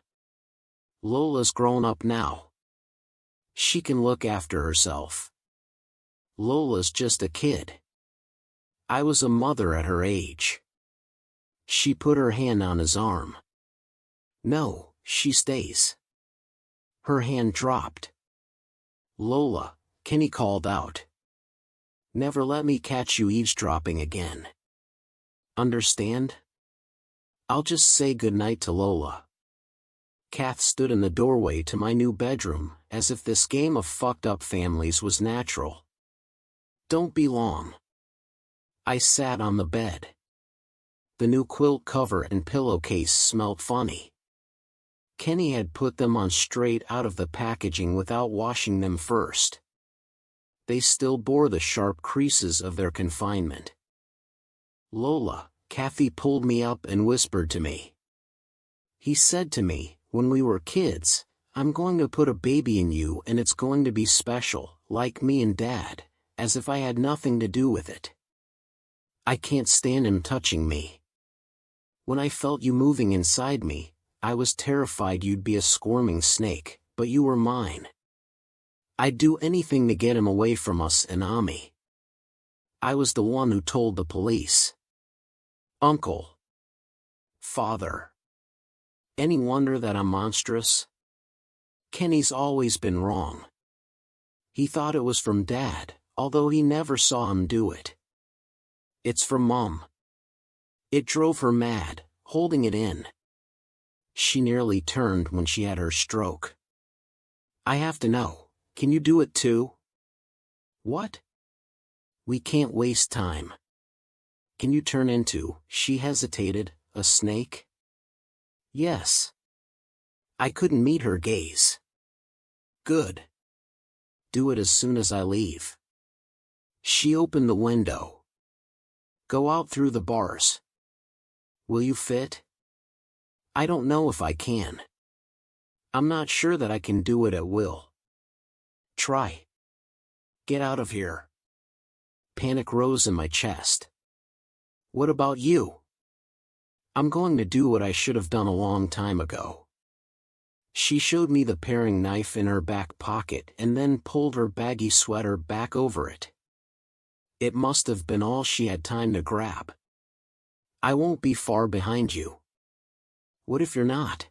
Lola's grown up now. She can look after herself. Lola's just a kid. I was a mother at her age. She put her hand on his arm. No, she stays. Her hand dropped. Lola, Kenny called out. Never let me catch you eavesdropping again. Understand? I'll just say goodnight to Lola. Kath stood in the doorway to my new bedroom, as if this game of fucked up families was natural. Don't be long. I sat on the bed. The new quilt cover and pillowcase smelled funny. Kenny had put them on straight out of the packaging without washing them first. They still bore the sharp creases of their confinement. Lola, Kathy pulled me up and whispered to me. He said to me, when we were kids, I'm going to put a baby in you and it's going to be special, like me and Dad, as if I had nothing to do with it. I can't stand him touching me. When I felt you moving inside me, I was terrified you'd be a squirming snake, but you were mine. I'd do anything to get him away from us and Ami. I was the one who told the police. Uncle. Father. Any wonder that I'm monstrous? Kenny's always been wrong. He thought it was from Dad, although he never saw him do it. It's from Mom. It drove her mad, holding it in. She nearly turned when she had her stroke. I have to know, can you do it too? What? We can't waste time. Can you turn into, she hesitated, a snake? Yes. I couldn't meet her gaze. Good. Do it as soon as I leave. She opened the window. Go out through the bars. Will you fit? I don't know if I can. I'm not sure that I can do it at will. Try. Get out of here. Panic rose in my chest. What about you? I'm going to do what I should have done a long time ago. She showed me the paring knife in her back pocket and then pulled her baggy sweater back over it. It must have been all she had time to grab. I won't be far behind you. What if you're not?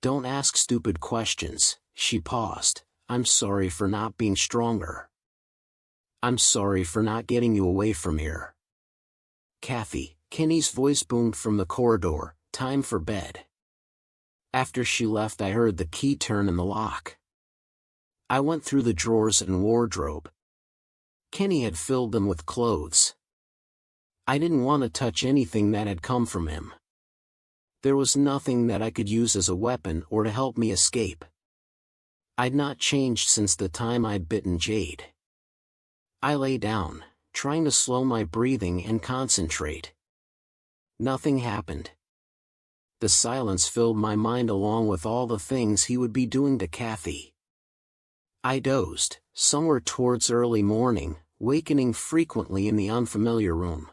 Don't ask stupid questions. She paused. I'm sorry for not being stronger. I'm sorry for not getting you away from here. Kathy, Kenny's voice boomed from the corridor, time for bed. After she left, I heard the key turn in the lock. I went through the drawers and wardrobe. Kenny had filled them with clothes. I didn't want to touch anything that had come from him. There was nothing that I could use as a weapon or to help me escape. I'd not changed since the time I'd bitten Jade. I lay down, trying to slow my breathing and concentrate. Nothing happened. The silence filled my mind along with all the things he would be doing to Kathy. I dozed, somewhere towards early morning, wakening frequently in the unfamiliar room.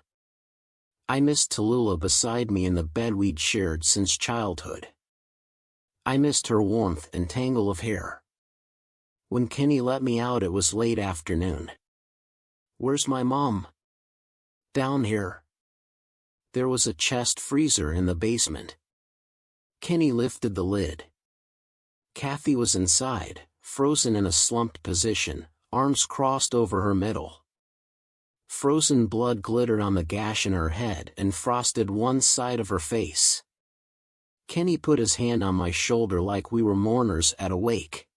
I missed Tallulah beside me in the bed we'd shared since childhood. I missed her warmth and tangle of hair. When Kenny let me out, it was late afternoon. Where's my mom? Down here. There was a chest freezer in the basement. Kenny lifted the lid. Kathy was inside, frozen in a slumped position, arms crossed over her middle. Frozen blood glittered on the gash in her head and frosted one side of her face. Kenny put his hand on my shoulder like we were mourners at a wake.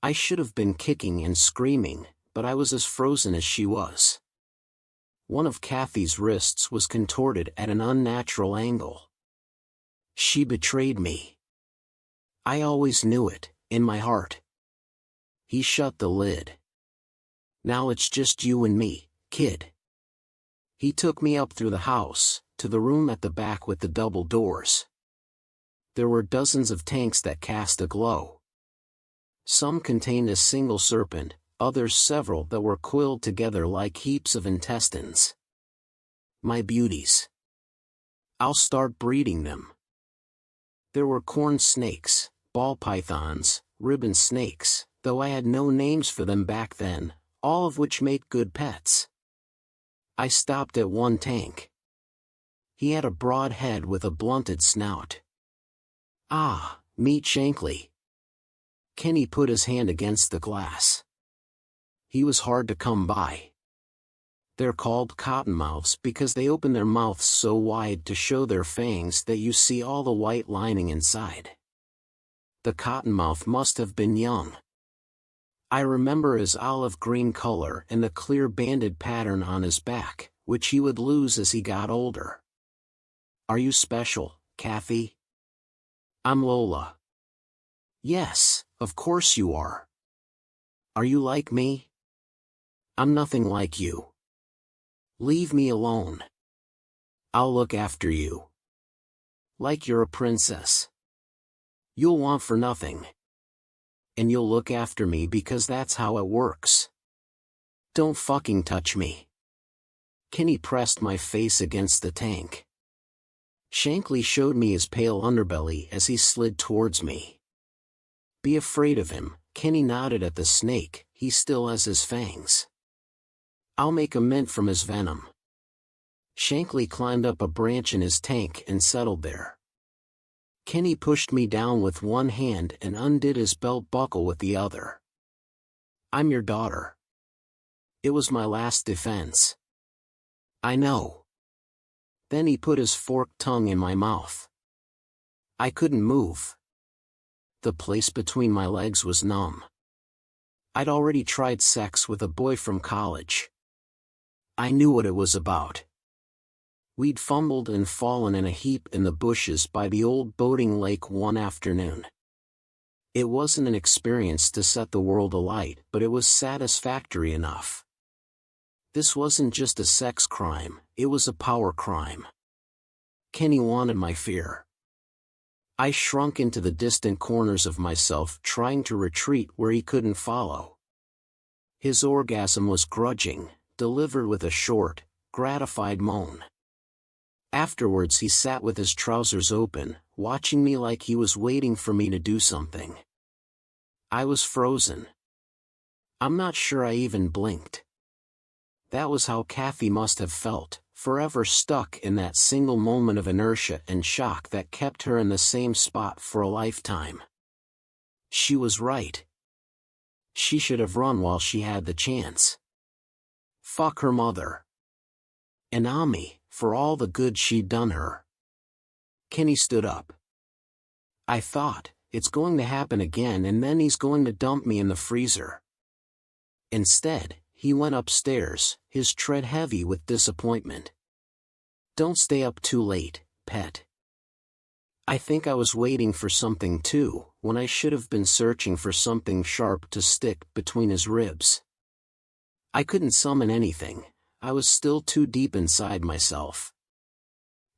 I should have been kicking and screaming, but I was as frozen as she was. One of Kathy's wrists was contorted at an unnatural angle. She betrayed me. I always knew it, in my heart. He shut the lid. Now it's just you and me, kid. He took me up through the house, to the room at the back with the double doors. There were dozens of tanks that cast a glow. Some contained a single serpent, others several that were coiled together like heaps of intestines. My beauties. I'll start breeding them. There were corn snakes, ball pythons, ribbon snakes, though I had no names for them back then, all of which make good pets. I stopped at one tank. He had a broad head with a blunted snout. Ah, meet Shankly. Kenny put his hand against the glass. He was hard to come by. They're called cottonmouths because they open their mouths so wide to show their fangs that you see all the white lining inside. The cottonmouth must have been young. I remember his olive-green color and the clear banded pattern on his back, which he would lose as he got older. Are you special, Kathy? I'm Lola. Yes, of course you are. Are you like me? I'm nothing like you. Leave me alone. I'll look after you. Like you're a princess. You'll want for nothing. And you'll look after me because that's how it works. Don't fucking touch me. Kenny pressed my face against the tank. Shankly showed me his pale underbelly as he slid towards me. Be afraid of him, Kenny nodded at the snake, he still has his fangs. I'll make a mint from his venom. Shankly climbed up a branch in his tank and settled there. Kenny pushed me down with one hand and undid his belt buckle with the other. I'm your daughter. It was my last defense. I know. Then he put his forked tongue in my mouth. I couldn't move. The place between my legs was numb. I'd already tried sex with a boy from college. I knew what it was about. We'd fumbled and fallen in a heap in the bushes by the old boating lake one afternoon. It wasn't an experience to set the world alight, but it was satisfactory enough. This wasn't just a sex crime, it was a power crime. Kenny wanted my fear. I shrunk into the distant corners of myself, trying to retreat where he couldn't follow. His orgasm was grudging, delivered with a short, gratified moan. Afterwards he sat with his trousers open, watching me like he was waiting for me to do something. I was frozen. I'm not sure I even blinked. That was how Kathy must have felt, forever stuck in that single moment of inertia and shock that kept her in the same spot for a lifetime. She was right. She should have run while she had the chance. Fuck her mother. And Ami, for all the good she'd done her. Kenny stood up. I thought, it's going to happen again and then he's going to dump me in the freezer. Instead, he went upstairs, his tread heavy with disappointment. Don't stay up too late, pet. I think I was waiting for something too, when I should have been searching for something sharp to stick between his ribs. I couldn't summon anything, I was still too deep inside myself.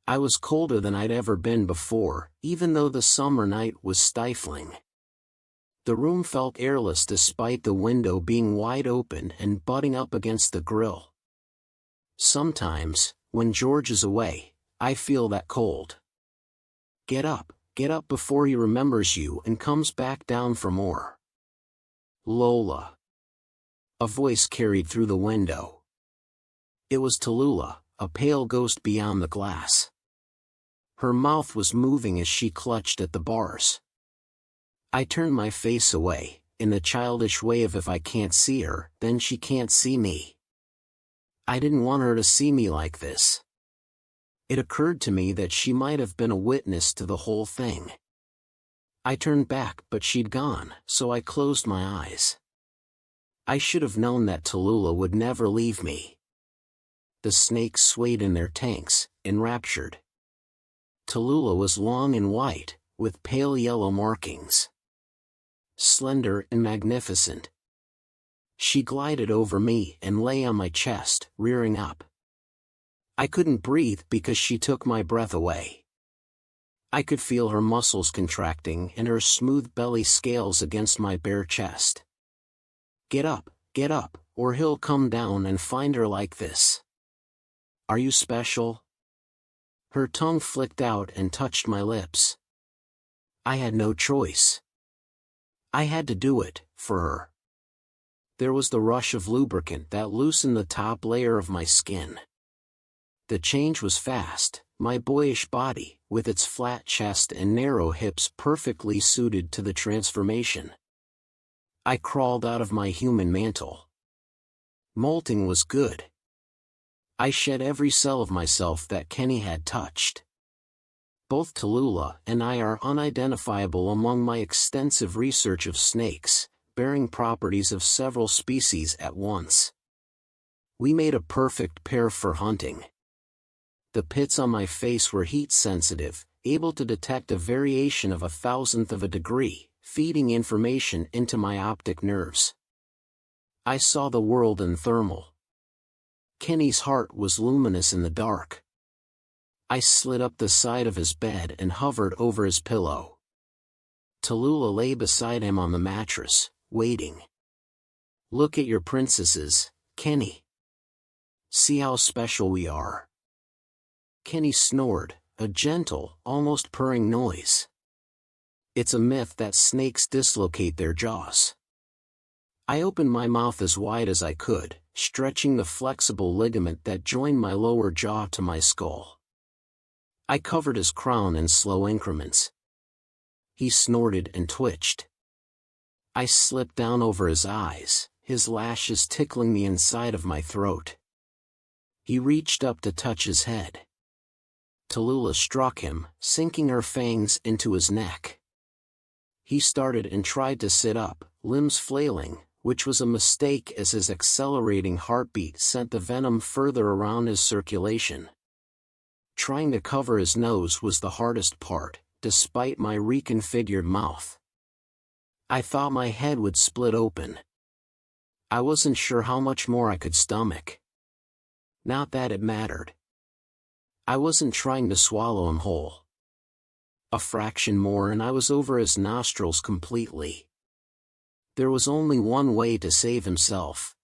I was colder than I'd ever been before, even though the summer night was stifling. The room felt airless despite the window being wide open and butting up against the grill. Sometimes, when George is away, I feel that cold. Get up before he remembers you and comes back down for more. Lola. A voice carried through the window. It was Tallulah, a pale ghost beyond the glass. Her mouth was moving as she clutched at the bars. I turned my face away, in the childish way of if I can't see her, then she can't see me. I didn't want her to see me like this. It occurred to me that she might have been a witness to the whole thing. I turned back but she'd gone, so I closed my eyes. I should have known that Tallulah would never leave me. The snakes swayed in their tanks, enraptured. Tallulah was long and white, with pale yellow markings. Slender and magnificent. She glided over me and lay on my chest, rearing up. I couldn't breathe because she took my breath away. I could feel her muscles contracting and her smooth belly scales against my bare chest. Get up, or he'll come down and find her like this. Are you special? Her tongue flicked out and touched my lips. I had no choice. I had to do it, for her. There was the rush of lubricant that loosened the top layer of my skin. The change was fast, my boyish body, with its flat chest and narrow hips perfectly suited to the transformation. I crawled out of my human mantle. Molting was good. I shed every cell of myself that Kenny had touched. Both Tallulah and I are unidentifiable among my extensive research of snakes, bearing properties of several species at once. We made a perfect pair for hunting. The pits on my face were heat-sensitive, able to detect a variation of 1/1000th of a degree, feeding information into my optic nerves. I saw the world in thermal. Kenny's heart was luminous in the dark. I slid up the side of his bed and hovered over his pillow. Tallulah lay beside him on the mattress, waiting. Look at your princesses, Kenny. See how special we are. Kenny snored, a gentle, almost purring noise. It's a myth that snakes dislocate their jaws. I opened my mouth as wide as I could, stretching the flexible ligament that joined my lower jaw to my skull. I covered his crown in slow increments. He snorted and twitched. I slipped down over his eyes, his lashes tickling the inside of my throat. He reached up to touch his head. Tallulah struck him, sinking her fangs into his neck. He started and tried to sit up, limbs flailing, which was a mistake as his accelerating heartbeat sent the venom further around his circulation. Trying to cover his nose was the hardest part, despite my reconfigured mouth. I thought my head would split open. I wasn't sure how much more I could stomach. Not that it mattered. I wasn't trying to swallow him whole. A fraction more and I was over his nostrils completely. There was only one way to save himself.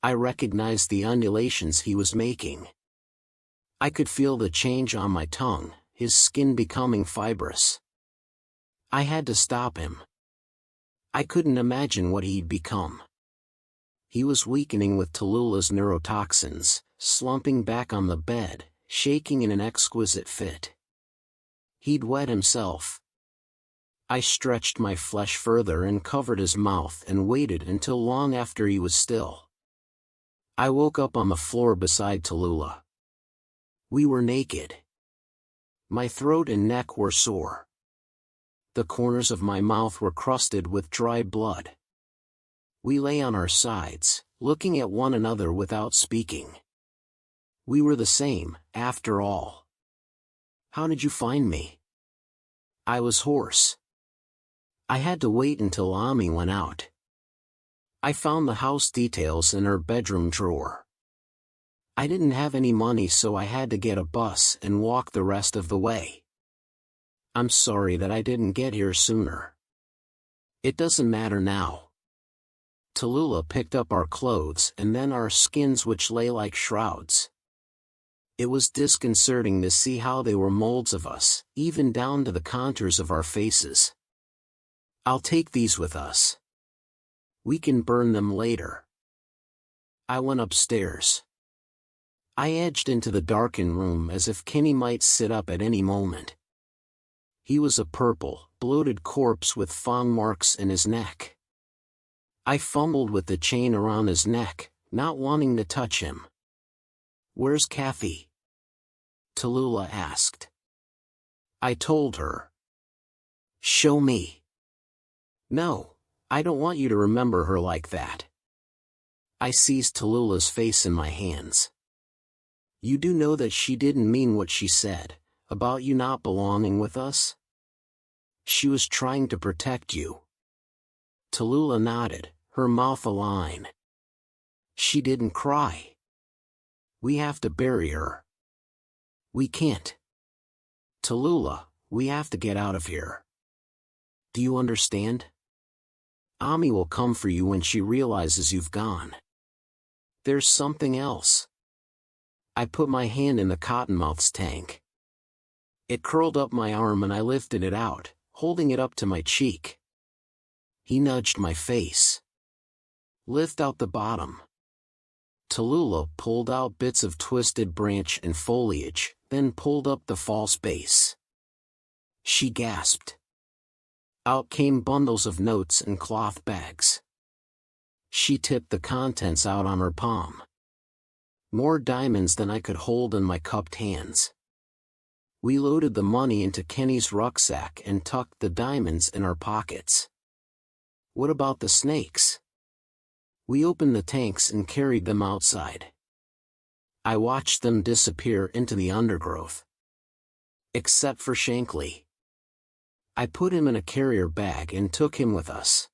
I recognized the undulations he was making. I could feel the change on my tongue, his skin becoming fibrous. I had to stop him. I couldn't imagine what he'd become. He was weakening with Tallulah's neurotoxins, slumping back on the bed, shaking in an exquisite fit. He'd wet himself. I stretched my flesh further and covered his mouth and waited until long after he was still. I woke up on the floor beside Tallulah. We were naked. My throat and neck were sore. The corners of my mouth were crusted with dry blood. We lay on our sides, looking at one another without speaking. We were the same, after all. How did you find me? I was hoarse. I had to wait until Ami went out. I found the house details in her bedroom drawer. I didn't have any money, so I had to get a bus and walk the rest of the way. I'm sorry that I didn't get here sooner. It doesn't matter now. Tallulah picked up our clothes and then our skins, which lay like shrouds. It was disconcerting to see how they were molds of us, even down to the contours of our faces. I'll take these with us. We can burn them later. I went upstairs. I edged into the darkened room as if Kenny might sit up at any moment. He was a purple, bloated corpse with fang marks in his neck. I fumbled with the chain around his neck, not wanting to touch him. "Where's Kathy?" Tallulah asked. I told her. "Show me." "No, I don't want you to remember her like that." I seized Tallulah's face in my hands. "You do know that she didn't mean what she said, about you not belonging with us? She was trying to protect you." Tallulah nodded, her mouth a line. "She didn't cry. We have to bury her." "We can't. Tallulah, we have to get out of here. Do you understand? Ami will come for you when she realizes you've gone. There's something else." I put my hand in the cottonmouth's tank. It curled up my arm and I lifted it out, holding it up to my cheek. He nudged my face. "Lift out the bottom." Tallulah pulled out bits of twisted branch and foliage, then pulled up the false base. She gasped. Out came bundles of notes and cloth bags. She tipped the contents out on her palm. More diamonds than I could hold in my cupped hands. We loaded the money into Kenny's rucksack and tucked the diamonds in our pockets. What about the snakes? We opened the tanks and carried them outside. I watched them disappear into the undergrowth. Except for Shankly. I put him in a carrier bag and took him with us.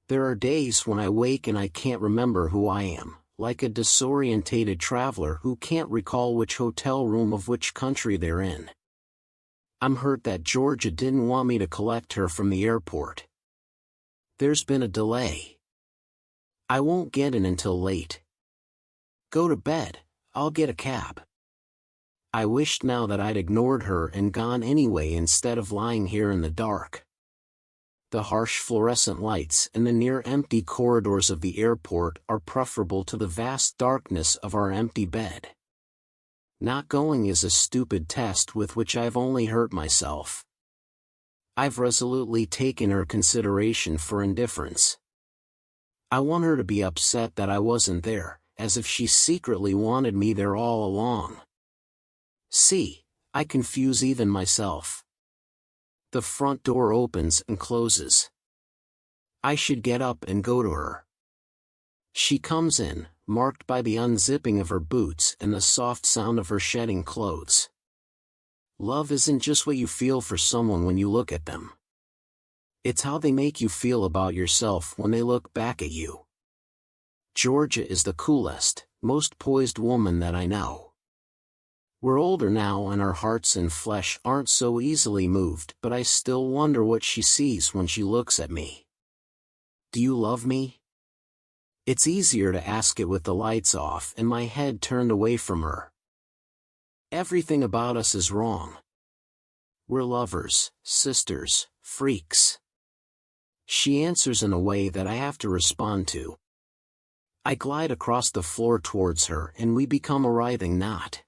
There are days when I wake and I can't remember who I am, like a disorientated traveler who can't recall which hotel room of which country they're in. I'm hurt that Georgia didn't want me to collect her from the airport. There's been a delay. I won't get in until late. Go to bed, I'll get a cab. I wished now that I'd ignored her and gone anyway instead of lying here in the dark. The harsh fluorescent lights and the near-empty corridors of the airport are preferable to the vast darkness of our empty bed. Not going is a stupid test with which I've only hurt myself. I've resolutely taken her consideration for indifference. I want her to be upset that I wasn't there, as if she secretly wanted me there all along. See, I confuse even myself. The front door opens and closes. I should get up and go to her. She comes in, marked by the unzipping of her boots and the soft sound of her shedding clothes. Love isn't just what you feel for someone when you look at them. It's how they make you feel about yourself when they look back at you. Georgia is the coolest, most poised woman that I know. We're older now and our hearts and flesh aren't so easily moved, but I still wonder what she sees when she looks at me. Do you love me? It's easier to ask it with the lights off and my head turned away from her. Everything about us is wrong. We're lovers, sisters, freaks. She answers in a way that I have to respond to. I glide across the floor towards her and we become a writhing knot.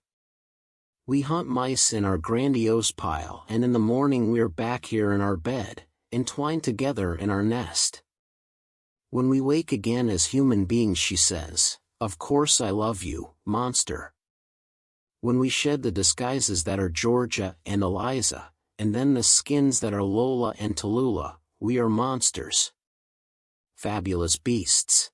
We hunt mice in our grandiose pile, and in the morning we're back here in our bed, entwined together in our nest. When we wake again as human beings, she says, "Of course I love you, monster." When we shed the disguises that are Georgia and Eliza, and then the skins that are Lola and Tallulah, we are monsters. Fabulous beasts.